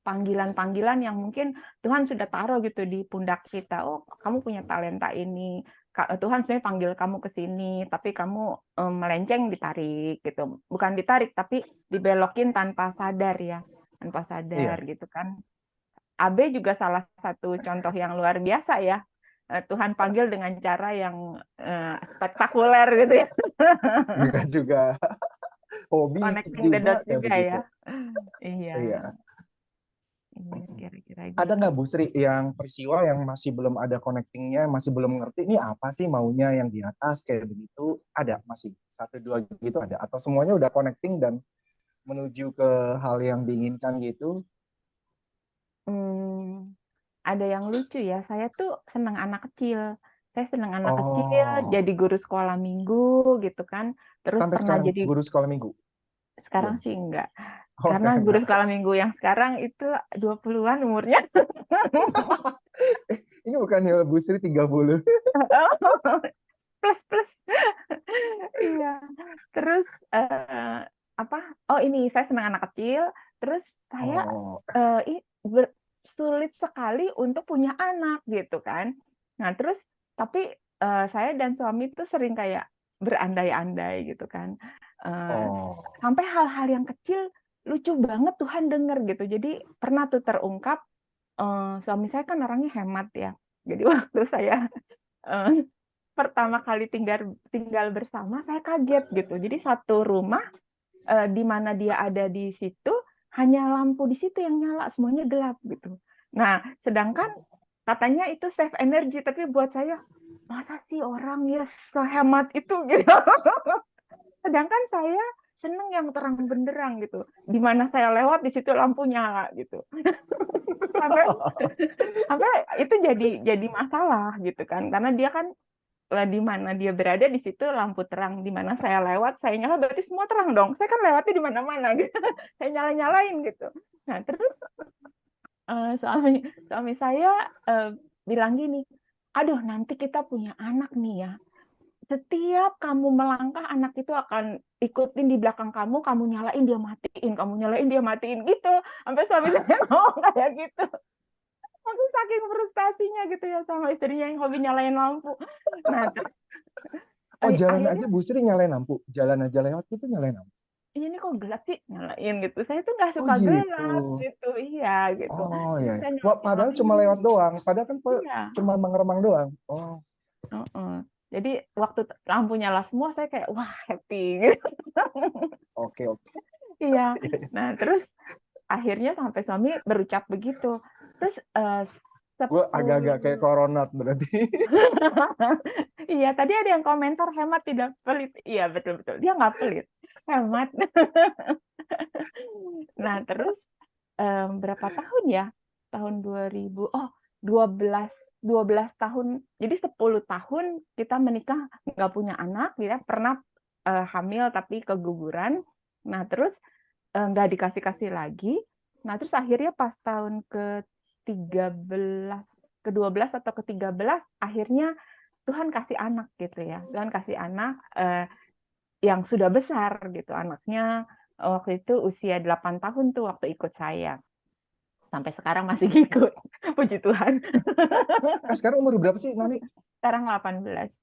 panggilan-panggilan yang mungkin Tuhan sudah taruh gitu di pundak kita. Oh, kamu punya talenta ini. Tuhan sebenarnya panggil kamu ke sini, tapi kamu melenceng ditarik gitu. Bukan ditarik, tapi dibelokin tanpa sadar ya, tanpa sadar gitu kan. AB juga salah satu contoh yang luar biasa ya. Tuhan panggil dengan cara yang spektakuler gitu ya. Juga juga hobi Connecting the dots juga begitu. ya. Iya. Iya. Kira-kira gitu. Ada nggak Bu Sri yang peristiwa yang masih belum ada connectingnya, masih belum ngerti ini apa sih maunya yang di atas kayak begitu? Ada masih 1-2 gitu ada? Atau semuanya udah connecting dan menuju ke hal yang diinginkan gitu? Ada yang lucu ya. Saya tuh senang anak kecil. Saya senang anak kecil, Oh, jadi guru sekolah minggu gitu kan. Terus sampai pernah sekarang jadi, guru sekolah minggu? sekarang Belum. sih enggak. Oh, Karena sekarang guru enggak. sekolah minggu yang sekarang itu 20-an umurnya. Ini bukannya Bu Sri 30? Plus plus. Iya. Terus apa? Oh ini saya senang anak kecil. Terus saya Oh, sulit sekali untuk punya anak gitu kan. Nah terus tapi saya dan suami tuh sering kayak berandai-andai gitu kan. Eh, oh, Sampai hal-hal yang kecil lucu banget Tuhan denger gitu. Jadi pernah tuh terungkap, suami saya kan orangnya hemat ya. Jadi waktu saya eh, pertama kali tinggal tinggal bersama, saya kaget gitu. Jadi satu rumah di mana dia ada di situ hanya lampu di situ yang nyala, semuanya gelap gitu. Nah, sedangkan katanya itu save energy, tapi buat saya masa sih orang ya sehemat itu gitu. Sedangkan saya seneng yang terang benderang gitu. Di mana saya lewat di situ lampu nyala gitu. Sampai sampai itu jadi masalah gitu kan. Karena dia kan di mana dia berada di situ lampu terang, di mana saya lewat saya nyala berarti semua terang dong. Saya kan lewatnya di mana-mana gitu. Saya nyala-nyalain gitu. Nah, terus suami suami saya bilang gini, "Aduh, nanti kita punya anak nih ya. Setiap kamu melangkah anak itu akan ikutin di belakang kamu, kamu nyalain dia matiin, kamu nyalain dia matiin gitu." Sampai suami saya ngomong kayak gitu. Aku saking frustasinya gitu ya sama istrinya yang hobi nyalain lampu. Nah, terus oh, jalan akhirnya aja Bu Sri nyalain lampu. Jalan aja lewat itu nyalain lampu. ini kok gelap sih nyalain gitu. Saya tuh nggak Oh suka gitu. gelap gitu, iya gitu. Oh Jadi ya. saya Wah, padahal cuma nyalain, lewat doang. Padahal kan iya. cuma mengeremang doang. Oh, Heeh. Jadi waktu lampu nyala semua saya kayak wah happy gitu. oke oke. Iya. Nah terus akhirnya sampai suami berucap begitu. Terus Gue agak-agak kayak 10 coronat berarti. iya tadi ada yang komentar hemat tidak pelit. Iya betul betul dia nggak pelit hemat. Nah terus berapa tahun ya? Tahun 2000, oh 12 12 tahun. Jadi 10 tahun kita menikah nggak punya anak, ya pernah hamil tapi keguguran. Nah, terus nggak dikasih-kasih lagi. Nah, terus akhirnya pas tahun ke-13, ke-12 atau ke-13 akhirnya Tuhan kasih anak gitu ya. Tuhan kasih anak yang sudah besar gitu. Anaknya waktu itu usia 8 tahun tuh waktu ikut saya. Sampai sekarang masih ngikut. Puji Tuhan. Sekarang umur berapa sih Nani? Sekarang 18.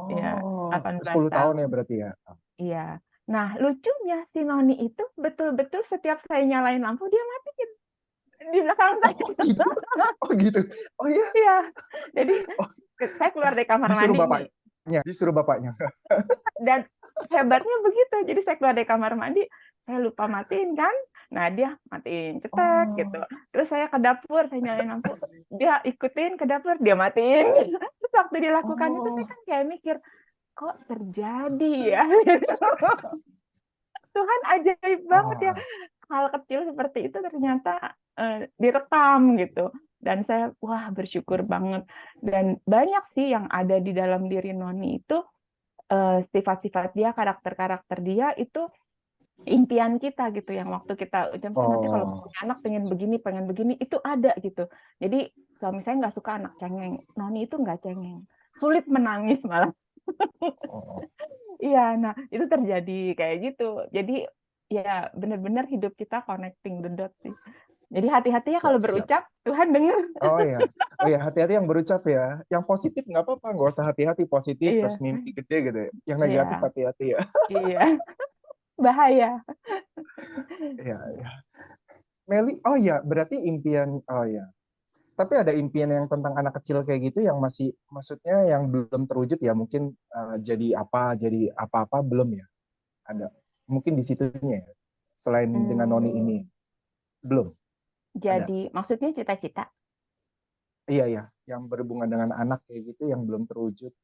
Ya, Oh, 18 10 tahun ya tahun. berarti ya. Iya. Nah, lucunya si Noni itu betul-betul setiap saya nyalain lampu dia matiin di belakang saya. Oh gitu. Oh gitu. Oh iya. Iya. Jadi Oh, saya keluar dari kamar disuruh mandi nih. bapaknya. Disuruh bapaknya. Dan hebatnya begitu. Jadi saya keluar dari kamar mandi, saya lupa matiin kan. Nah, dia matiin, cetek gitu. Oh. Terus saya ke dapur, saya nyalain lampu. Dia ikutin ke dapur, dia matiin. Terus waktu dilakukan itu saya Oh. kan kayak mikir, kok terjadi ya? Tuhan ajaib banget ya. Oh. Hal kecil seperti itu ternyata direkam gitu. Dan saya wah bersyukur banget. Dan banyak sih yang ada di dalam diri Noni itu sifat-sifat dia, karakter-karakter dia itu impian kita gitu yang waktu kita nanti kalau Oh. punya anak pengen begini itu ada gitu. Jadi suami saya nggak suka anak cengeng. Noni itu nggak cengeng. Sulit menangis malah. Oh. Iya, nah itu terjadi kayak gitu. Jadi ya benar-benar hidup kita connecting the dots sih. Jadi hati-hati ya kalau Siap, siap. berucap, Tuhan dengar. Oh ya. Oh ya, hati-hati yang berucap ya. Yang positif nggak apa-apa, nggak usah hati-hati positif terus Iya, mimpi gede gitu ya. Yang negatif iya, hati-hati ya. iya. Bahaya. Iya, iya. Meli, oh ya, berarti impian, oh ya. Tapi ada impian yang tentang anak kecil kayak gitu yang masih, maksudnya yang belum terwujud ya, mungkin jadi apa-apa belum ya? Ada, mungkin di situnya ya. Selain dengan Noni ini, Hmm, belum ada. jadi maksudnya cita-cita. Iya, iya, yang berhubungan dengan anak kayak gitu yang belum terwujud.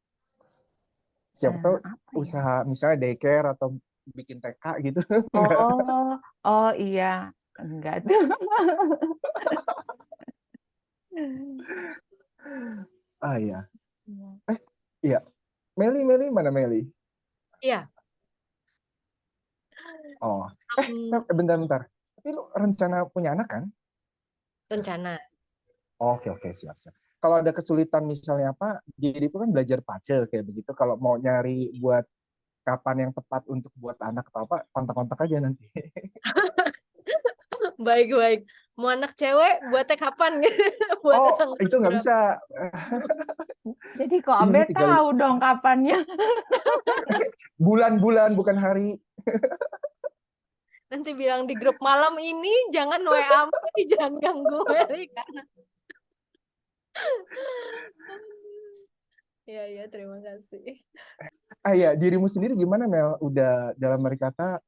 Siapa tahu Apa ya? usaha misalnya daycare atau bikin TK gitu? Enggak. Oh iya, enggak tuh. Ah iya. Iya. Iya. Meli mana Meli? Iya, Oh. em, Bentar. Tapi lu rencana punya anak kan? rencana. Oke, siap. Kalau ada kesulitan misalnya apa, diriku kan belajar pace kayak begitu. Kalau mau nyari buat kapan yang tepat untuk buat anak atau apa, kontak-kontak aja nanti. Baik. Mau anak cewek buatnya kapan? Buatnya Oh, tanggal itu nggak berapa? bisa. Jadi kok Ini Abe 3 tahu dong kapannya. bulan bukan hari. Nanti bilang di grup malam ini jangan WA Meli, jangan ganggu Meli karena ya terima kasih. Ya, dirimu sendiri gimana Mel? Udah dalam kata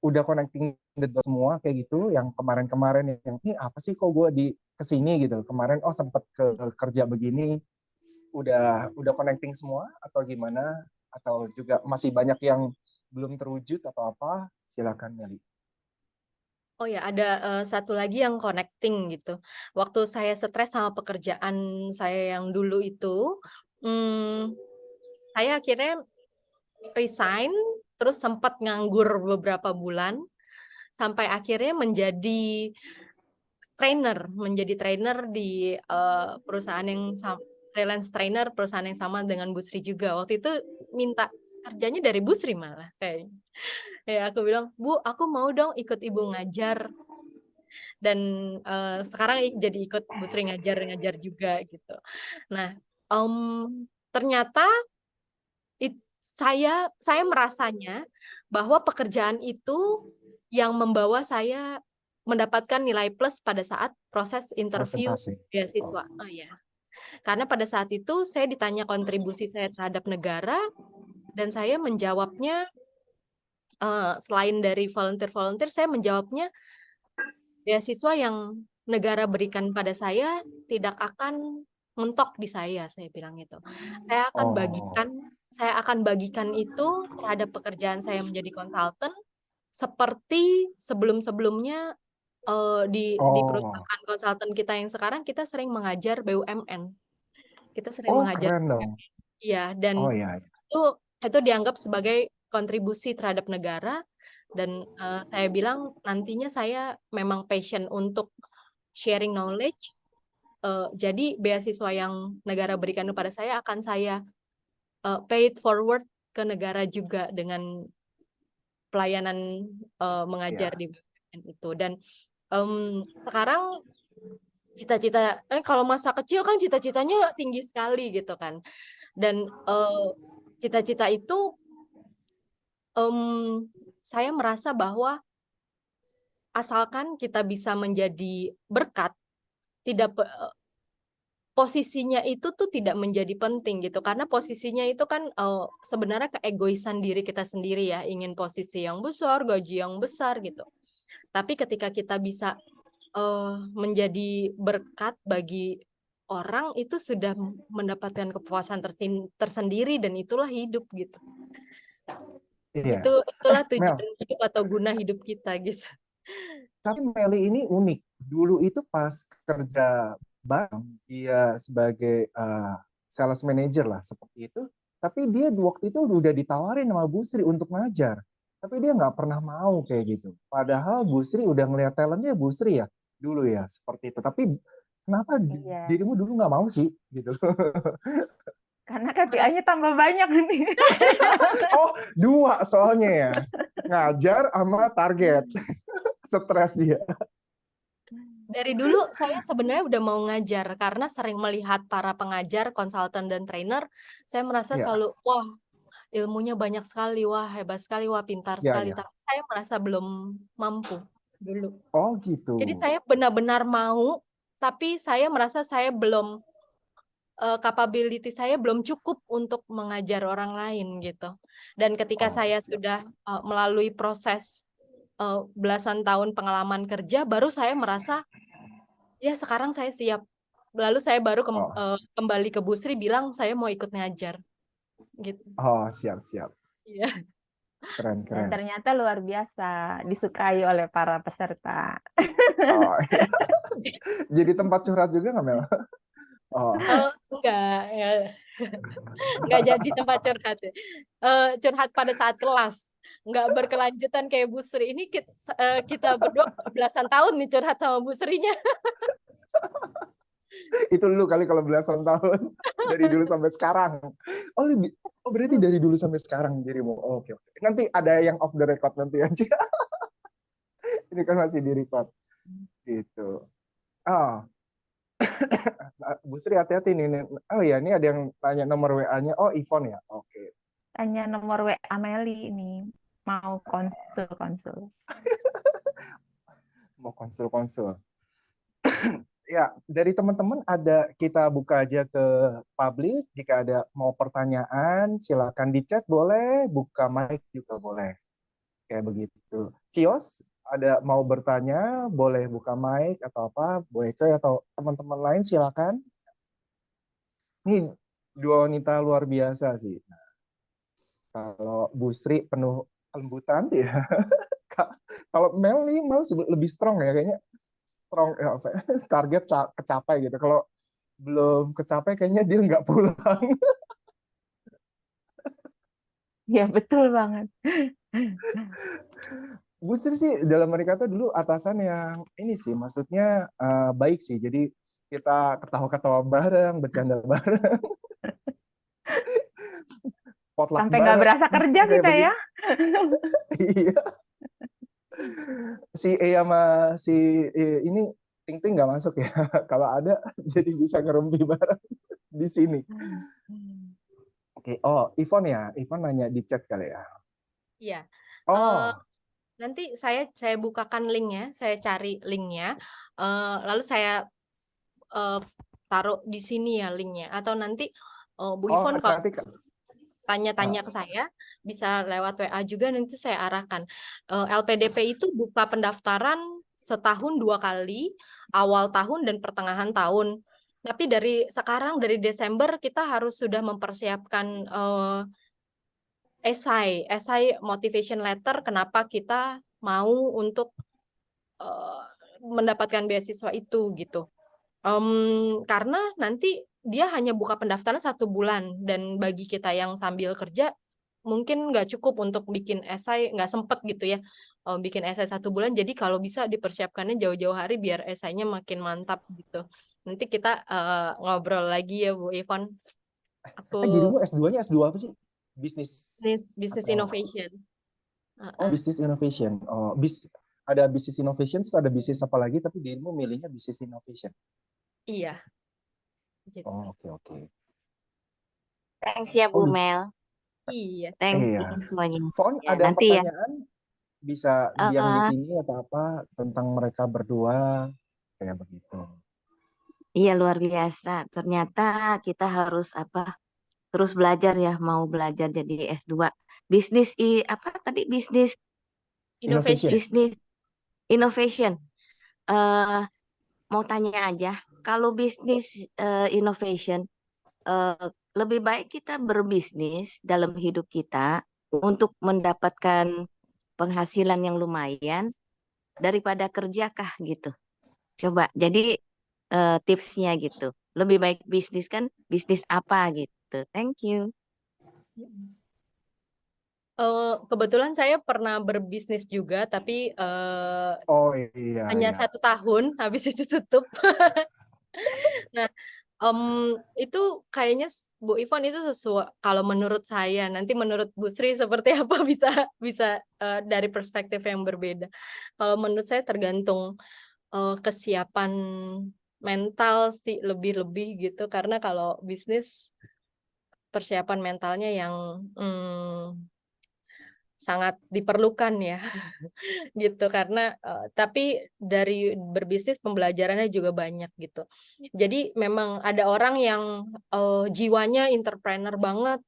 udah connecting the dots semua kayak gitu, yang kemarin-kemarin yang ini apa sih kok gue di kesini gitu. Kemarin sempet ke kerja begini, udah connecting semua atau gimana? Atau juga masih banyak yang belum terwujud atau apa? Silakan Meli. Oh ya, ada satu lagi yang connecting gitu. Waktu saya stres sama pekerjaan saya yang dulu itu, saya akhirnya resign, terus sempat nganggur beberapa bulan, sampai akhirnya menjadi trainer di perusahaan yang freelance trainer, perusahaan yang sama dengan Bu Sri juga. Waktu itu minta kerjanya dari Bu Sri malah kayaknya. Ya aku bilang, Bu, aku mau dong ikut Ibu ngajar. Dan sekarang jadi ikut Bu Sri ngajar juga gitu. Nah, ternyata saya merasanya bahwa pekerjaan itu yang membawa saya mendapatkan nilai plus pada saat proses interview Presentasi. beasiswa. Oh ya, karena pada saat itu saya ditanya kontribusi saya terhadap negara dan saya menjawabnya selain dari volunteer, saya menjawabnya beasiswa yang negara berikan pada saya tidak akan mentok di saya bilang itu. Saya akan bagikan itu terhadap pekerjaan saya menjadi konsultan seperti sebelum-sebelumnya di perusahaan konsultan kita yang sekarang kita sering mengajar BUMN. Kita sering mengajar Keren dong. iya, dan Ya. itu dianggap sebagai kontribusi terhadap negara. Dan saya bilang nantinya saya memang passion untuk sharing knowledge. Jadi beasiswa yang negara berikan kepada saya akan saya pay it forward ke negara juga dengan pelayanan mengajar di BUMN itu. Dan sekarang cita-cita, kalau masa kecil kan cita-citanya tinggi sekali gitu kan. Dan cita-cita itu saya merasa bahwa asalkan kita bisa menjadi berkat, posisinya itu tuh tidak menjadi penting gitu, karena posisinya itu kan sebenarnya keegoisan diri kita sendiri ya, ingin posisi yang besar, gaji yang besar gitu. Tapi ketika kita bisa menjadi berkat bagi orang, itu sudah mendapatkan kepuasan tersendiri dan itulah hidup gitu. Iya. Itulah Mel, tujuan hidup atau guna hidup kita gitu. tapi Meli ini unik. Dulu itu pas kerja bareng, dia sebagai sales manager lah seperti itu. Tapi dia waktu itu udah ditawarin sama Bu Sri untuk ngajar. Tapi dia nggak pernah mau kayak gitu. Padahal Bu Sri udah ngeliat talentnya Bu Sri ya dulu ya seperti itu. Tapi kenapa Iya. dirimu dulu nggak mau sih gitu? Karena KPI-nya tambah banyak nih. Oh, 2 soalnya ya. Ngajar sama target. Stres dia. Dari dulu saya sebenarnya udah mau ngajar karena sering melihat para pengajar, konsultan dan trainer, saya merasa Ya, selalu wah, ilmunya banyak sekali, wah hebat sekali, wah pintar sekali. ya. Tapi saya merasa belum mampu dulu. Oh gitu. Jadi saya benar-benar mau, tapi saya merasa saya belum capability saya belum cukup untuk mengajar orang lain gitu. Dan ketika saya Siap. sudah melalui proses belasan tahun pengalaman kerja, baru saya merasa ya sekarang saya siap. Lalu saya baru kembali ke Bu Sri bilang saya mau ikut ngajar gitu. Siap. Iya. Keren, Dan keren. ternyata luar biasa, disukai oleh para peserta. Oh, jadi tempat curhat juga nggak, Mel? Oh, Enggak, ya. Enggak jadi tempat curhat ya. Curhat pada saat kelas. Enggak berkelanjutan kayak Bu Sri. Ini kita berdua belasan tahun nih curhat sama Bu Srinya. itu dulu kali kalau belasan tahun dari dulu sampai sekarang. Oh, berarti dari dulu sampai sekarang dirimu. Oh, oke, oke. Nanti ada yang off the record nanti aja. Ini kan masih di record gitu. Oh, Bu Sri hati-hati nih. Oh ya, ini ada yang tanya nomor WA-nya. Oh, Ivon ya. Oke. Tanya nomor WA Meli ini, mau konsul-konsul. Mau konsul-konsul. Ya, dari teman-teman ada kita buka aja ke publik. Jika ada mau pertanyaan, silakan di chat boleh, buka mic juga boleh. Kayak begitu. Kios, ada mau bertanya, boleh buka mic atau apa, boleh ke atau teman-teman lain silakan. Ini dua wanita luar biasa sih. Nah, kalau Bu Sri penuh kelembutan ya. Kalau Mel nih Mel lebih strong ya kayaknya. Strong ya, apa ya, target kecapai gitu. Kalau belum kecapai kayaknya dia nggak pulang. Ya, betul banget. Bu Sri sih dalam mereka tuh dulu atasan yang ini sih, maksudnya baik sih. Jadi kita ketawa-ketawa bareng, bercanda bareng, potluck Sampai nggak bareng, berasa kerja kayak kita begitu. ya. Iya. Si E sama si ini Ting Ting nggak masuk ya. Kalau ada jadi bisa ngerumpi bareng di sini. Oke, oh Ivon ya, Ivon nanya di chat kali ya. Iya. Oh, Nanti saya bukakan linknya, saya cari linknya, lalu saya taruh di sini ya linknya. Atau nanti Bu oh Ivon kalau nanti tanya-tanya ke saya bisa lewat WA juga, nanti saya arahkan. LPDP itu buka pendaftaran setahun 2 kali, awal tahun dan pertengahan tahun. Tapi dari sekarang, dari Desember, kita harus sudah mempersiapkan esai motivation letter kenapa kita mau untuk mendapatkan beasiswa itu gitu. Karena nanti dia hanya buka pendaftaran 1 bulan, dan bagi kita yang sambil kerja mungkin nggak cukup untuk bikin esai, nggak sempet gitu ya bikin esai 1 bulan. Jadi kalau bisa dipersiapkannya jauh-jauh hari biar esainya makin mantap gitu. Nanti kita ngobrol lagi ya Bu Ivon. Aku dirimu S2-nya S2 apa sih? Bisnis business atau innovation. oh bisnis innovation. Oh, ada bisnis innovation terus ada bisnis apa lagi tapi dirimu milihnya bisnis innovation. Iya, gitu. Oh, oke oke. Thanks ya Oh, Bu Mel. Iya. Thanks iya. infonya. Fon, Ya, ada nanti ya. pertanyaan bisa yang di Eh, sini atau apa tentang mereka berdua kayak begitu. iya luar biasa. Ternyata kita harus terus belajar ya, mau belajar jadi S2. Bisnis apa tadi bisnis Innovation. Innovation. bisnis innovation. Eh mau tanya aja, kalau bisnis innovation eh, lebih baik kita berbisnis dalam hidup kita untuk mendapatkan penghasilan yang lumayan daripada kerjakah gitu. Coba jadi tipsnya gitu. Lebih baik bisnis kan bisnis apa gitu. Thank you. Kebetulan saya pernah berbisnis juga, tapi Oh iya hanya iya. 1 tahun, habis itu tutup. Nah, itu kayaknya Bu Ivon itu sesuai. Kalau menurut saya, nanti menurut Bu Sri seperti apa bisa bisa dari perspektif yang berbeda. Kalau menurut saya tergantung kesiapan mental sih lebih-lebih gitu. Karena kalau bisnis persiapan mentalnya yang sangat diperlukan ya. Gitu, karena tapi dari berbisnis pembelajarannya juga banyak gitu. Jadi memang ada orang yang jiwanya entrepreneur banget,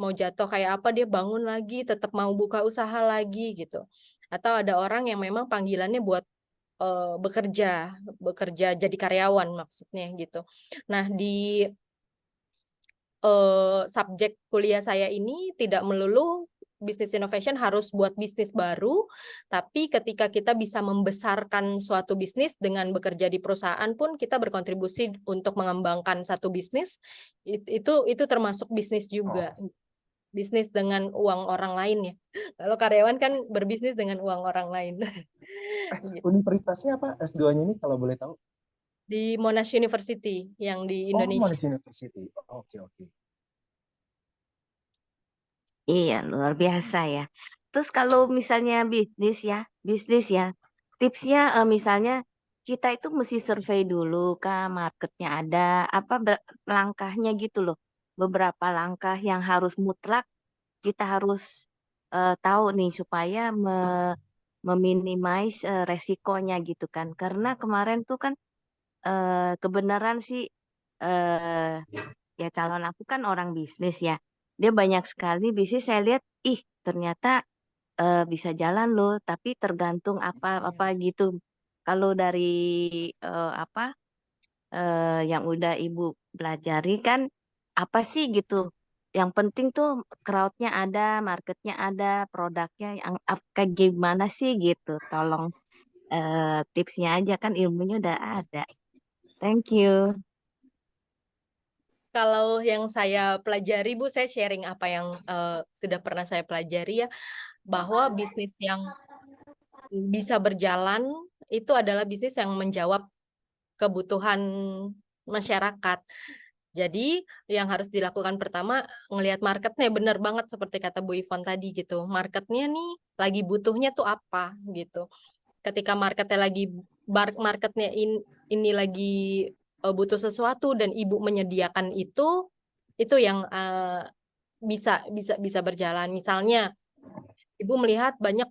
mau jatuh kayak apa dia bangun lagi, tetap mau buka usaha lagi gitu. Atau ada orang yang memang panggilannya buat bekerja jadi karyawan maksudnya gitu. Nah, di subjek kuliah saya ini tidak melulu business innovation harus buat bisnis baru, tapi ketika kita bisa membesarkan suatu bisnis dengan bekerja di perusahaan pun kita berkontribusi untuk mengembangkan satu bisnis, itu termasuk bisnis juga. Oh, Bisnis dengan uang orang lain ya. Kalau karyawan kan berbisnis dengan uang orang lain. Gitu. universitasnya apa S2-nya ini kalau boleh tahu? Di Monash University yang di Oh, Indonesia. Monash University. Oke, oke. Iya, luar biasa ya. Terus kalau misalnya bisnis ya, tipsnya misalnya kita itu mesti survei dulu kah marketnya ada, apa langkahnya gitu loh. Beberapa langkah yang harus mutlak kita harus tahu nih supaya meminimais resikonya gitu kan. Karena kemarin tuh kan kebenaran sih ya calon aku kan orang bisnis ya. Dia banyak sekali bisnis saya lihat, ternyata bisa jalan loh, tapi tergantung apa gitu. Kalau dari apa yang udah Ibu pelajari kan apa sih gitu. Yang penting tuh crowd-nya ada, marketnya ada, produknya yang kayak gimana sih gitu. Tolong tipsnya aja kan ilmunya udah ada. Thank you. Kalau yang saya pelajari, Bu, saya sharing apa yang sudah pernah saya pelajari ya, bahwa bisnis yang bisa berjalan itu adalah bisnis yang menjawab kebutuhan masyarakat. Jadi yang harus dilakukan pertama ngelihat marketnya, benar banget seperti kata Bu Ivon tadi gitu. Marketnya nih lagi butuhnya tuh apa gitu. Ketika marketnya ini lagi butuh sesuatu dan Ibu menyediakan itu yang bisa berjalan. Misalnya Ibu melihat banyak,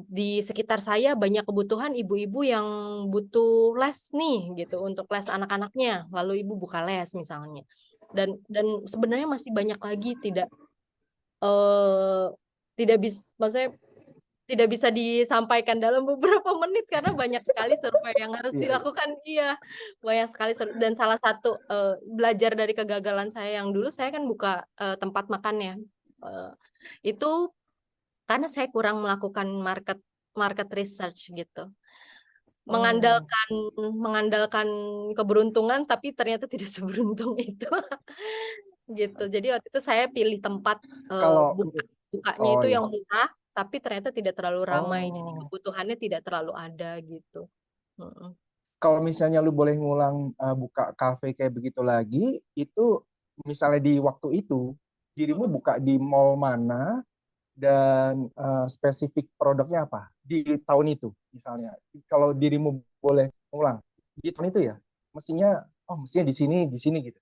di sekitar saya banyak kebutuhan ibu-ibu yang butuh les nih gitu untuk les anak-anaknya, lalu Ibu buka les misalnya. Dan sebenarnya masih banyak lagi eh maksudnya tidak bisa disampaikan dalam beberapa menit karena banyak sekali survei yang harus Iya, iya. dilakukan. Iya, banyak sekali dan salah satu belajar dari kegagalan saya yang dulu saya kan buka tempat makan ya. Itu karena saya kurang melakukan market research gitu. Oh, Mengandalkan keberuntungan tapi ternyata tidak seberuntung itu. Gitu. Jadi waktu itu saya pilih tempat kalau bukanya oh itu ya. yang murah tapi ternyata tidak terlalu ramai. Jadi Oh, kebutuhannya tidak terlalu ada gitu. Mm-mm. kalau misalnya lu boleh ngulang buka kafe kayak begitu lagi, itu misalnya di waktu itu dirimu buka di mall mana dan spesifik produknya apa di tahun itu misalnya. Kalau dirimu boleh ngulang di tahun itu ya, mestinya di sini gitu.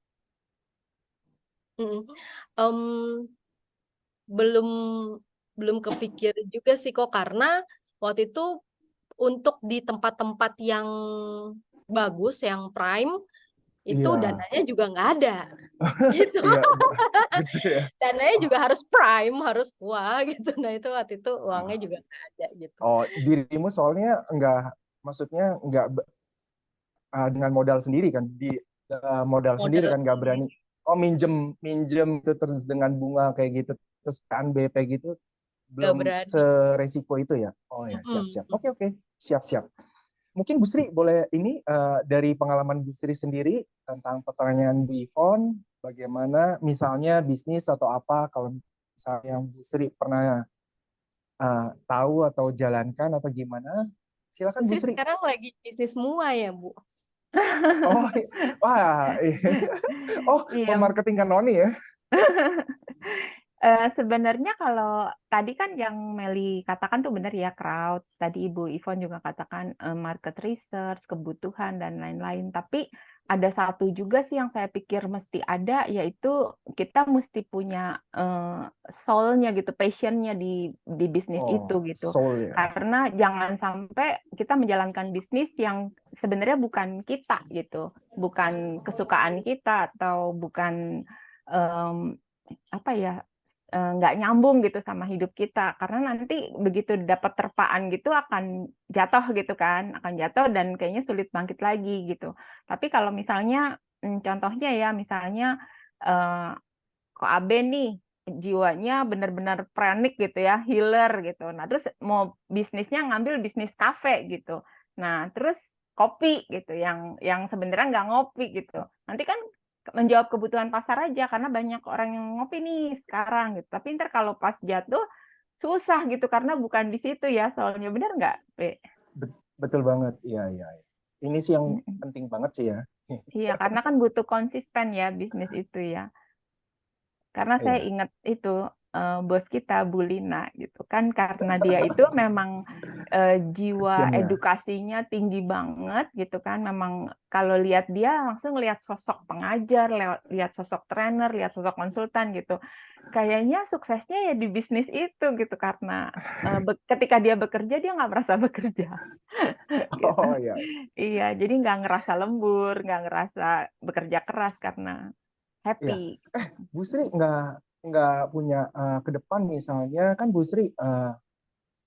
Mm-mm. Em, belum belum kepikir juga sih kok karena waktu itu untuk di tempat-tempat yang bagus, yang prime itu Iya, dananya juga nggak ada gitu. iya, gede ya. Dananya juga harus prime, harus wah gitu. Nah itu waktu itu uangnya juga nggak ada gitu. Oh, dirimu soalnya maksudnya nggak dengan modal sendiri kan, modal sendiri Modal kan nggak berani. sendiri Oh, minjem minjem itu terus dengan bunga kayak gitu, terus kan BP gitu, nggak belum berani. seresiko itu ya. Oh ya, siap-siap. Mm-mm. Oke, oke, siap-siap. Mungkin Bu Sri boleh ini dari pengalaman Bu Sri sendiri tentang pertanyaan Bu Ivon, bagaimana misalnya bisnis atau apa kalau misalnya yang Bu Sri pernah tahu atau jalankan atau gimana? Silakan Bu Putri Sri. sekarang lagi bisnis semua ya Bu. Oh, wah, oh, Iya. memarketingkan Noni ya? Sebenarnya kalau tadi kan yang Meli katakan tuh benar ya, crowd. Tadi Ibu Ivon juga katakan market research, kebutuhan dan lain-lain. Tapi ada satu juga sih yang saya pikir mesti ada, yaitu kita mesti punya soul-nya gitu, passion-nya di bisnis itu Oh, gitu. soul ya. Karena jangan sampai kita menjalankan bisnis yang sebenarnya bukan kita gitu, bukan kesukaan kita atau bukan apa ya, nggak nyambung gitu sama hidup kita, karena nanti begitu dapat terpaan gitu akan jatuh gitu kan, akan jatuh dan kayaknya sulit bangkit lagi gitu. Tapi kalau misalnya contohnya ya, misalnya kok AB nih jiwanya benar-benar pranik gitu ya, healer gitu. Nah, terus mau bisnisnya ngambil bisnis kafe gitu. Nah, terus kopi gitu yang sebenarnya nggak ngopi gitu. Nanti kan menjawab kebutuhan pasar aja karena banyak orang yang ngopi nih sekarang gitu. Tapi ntar kalau pas jatuh susah gitu karena bukan di situ ya soalnya, benar nggak, Be? Betul banget, iya iya. Ini sih yang Mm-mm. penting banget sih ya. Iya, karena kan butuh konsisten ya bisnis itu ya. Karena saya Iya, ingat itu bos kita Bu Lina gitu kan, karena dia itu memang jiwa passionnya. edukasinya tinggi banget gitu kan. Memang kalau lihat dia langsung lihat sosok pengajar, lihat sosok trainer, lihat sosok konsultan gitu. Kayaknya suksesnya ya di bisnis itu gitu karena ketika dia bekerja dia nggak merasa bekerja gitu. Oh iya. Iya, jadi nggak ngerasa lembur, nggak ngerasa bekerja keras karena Iya. happy. Bu Sri nggak punya ke depan misalnya kan Bu Sri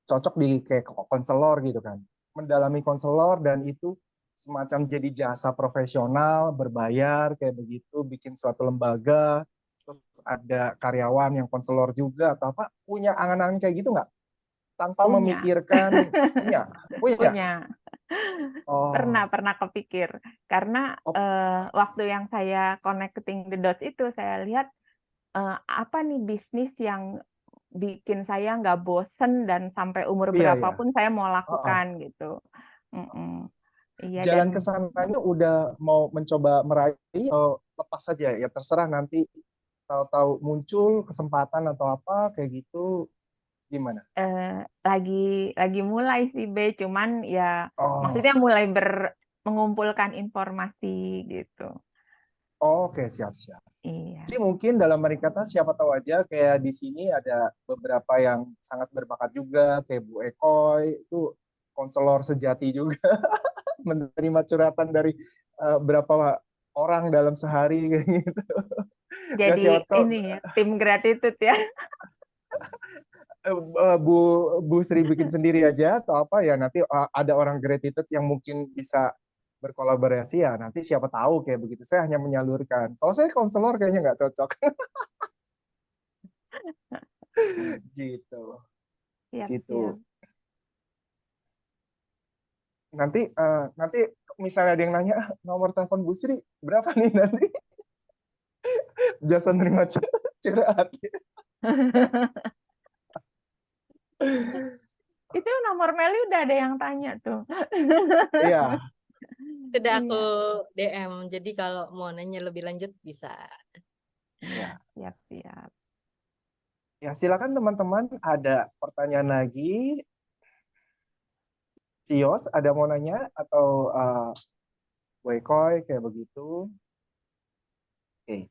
cocok di kayak konselor gitu kan. Mendalami konselor dan itu semacam jadi jasa profesional berbayar kayak begitu, bikin suatu lembaga, terus ada karyawan yang konselor juga atau apa, punya angan-angan kayak gitu nggak? Tanpa Punya. memikirkan punya, punya. Punya. Oh, Pernah kepikir. Karena oh, waktu yang saya connecting the dots itu, saya lihat apa nih bisnis yang bikin saya nggak bosen dan sampai umur iya iya. berapapun saya mau Oh, oh. lakukan gitu. Mm-mm. Iya, Jalan ke dan sananya udah mau mencoba meraih atau lepas saja ya terserah nanti tahu-tahu muncul kesempatan atau apa kayak gitu gimana? lagi mulai sih B, cuman ya Oh, maksudnya mulai mengumpulkan informasi gitu. oke siap-siap. Iya. Jadi mungkin dalam kata siapa tahu aja kayak di sini ada beberapa yang sangat berbakat juga kayak Bu Ekoy itu konselor sejati juga menerima curhatan dari berapa orang dalam sehari kayak gitu. Nggak Jadi siapa tahu ini ya, tim gratitude ya. Bu Bu Sri bikin sendiri aja atau apa ya nanti ada orang gratitude yang mungkin bisa berkolaborasi ya nanti siapa tahu kayak begitu saya hanya menyalurkan kalau saya konselor kayaknya nggak cocok gitu Siap-siap. situ nanti misalnya ada yang nanya nomor telepon Bu Sri berapa nih nanti jasa nerima curhat Itu nomor Meli udah ada yang tanya tuh. iya Sudah aku Iya, DM, jadi kalau mau nanya lebih lanjut bisa. iya, ya siap-siap. ya silakan teman-teman ada pertanyaan lagi Cios ada mau nanya atau Boykoy kayak begitu. Oke,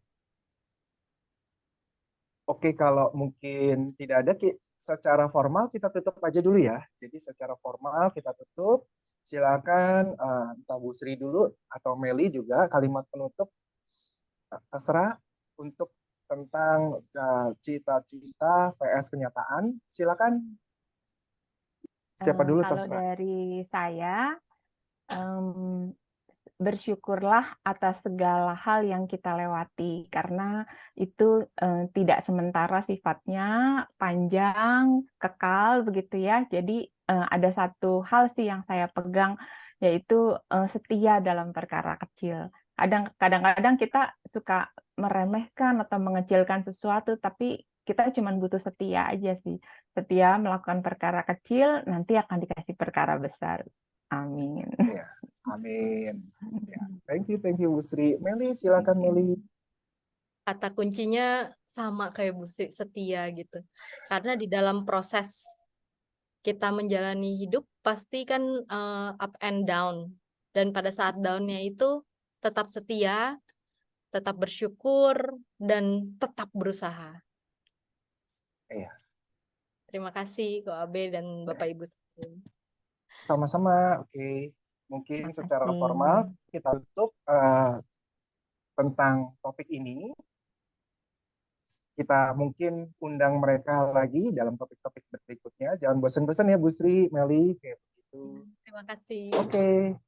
oke kalau mungkin tidak ada secara formal kita tutup aja dulu ya. Jadi secara formal kita tutup. Silakan entah Bu Sri dulu atau Meli juga kalimat penutup terserah untuk tentang cita-cita vs kenyataan. Silakan siapa dulu Kalau terserah. dari saya, em, bersyukurlah atas segala hal yang kita lewati, karena itu tidak sementara sifatnya, panjang, kekal begitu ya. Jadi ada satu hal sih yang saya pegang, yaitu setia dalam perkara kecil. Kadang-kadang kita suka meremehkan atau mengecilkan sesuatu, tapi kita cuma butuh setia aja sih. Setia melakukan perkara kecil, nanti akan dikasih perkara besar. Amin. Ya, amin. Ya, thank you Bu Sri. Meli silakan Meli. Kata kuncinya sama kayak Bu Sri, setia gitu. Karena di dalam proses kita menjalani hidup pasti kan up and down. Dan pada saat down-nya itu tetap setia, tetap bersyukur, dan tetap berusaha. Iya. Terima kasih Ko Abe dan Bapak Ibu sekalian. Sama-sama, oke. Mungkin secara formal Makasih. kita tutup tentang topik ini. Kita mungkin undang mereka lagi dalam topik-topik berikutnya. Jangan bosan-bosan ya Bu Sri, Meli, kayak begitu. Terima kasih. Oke.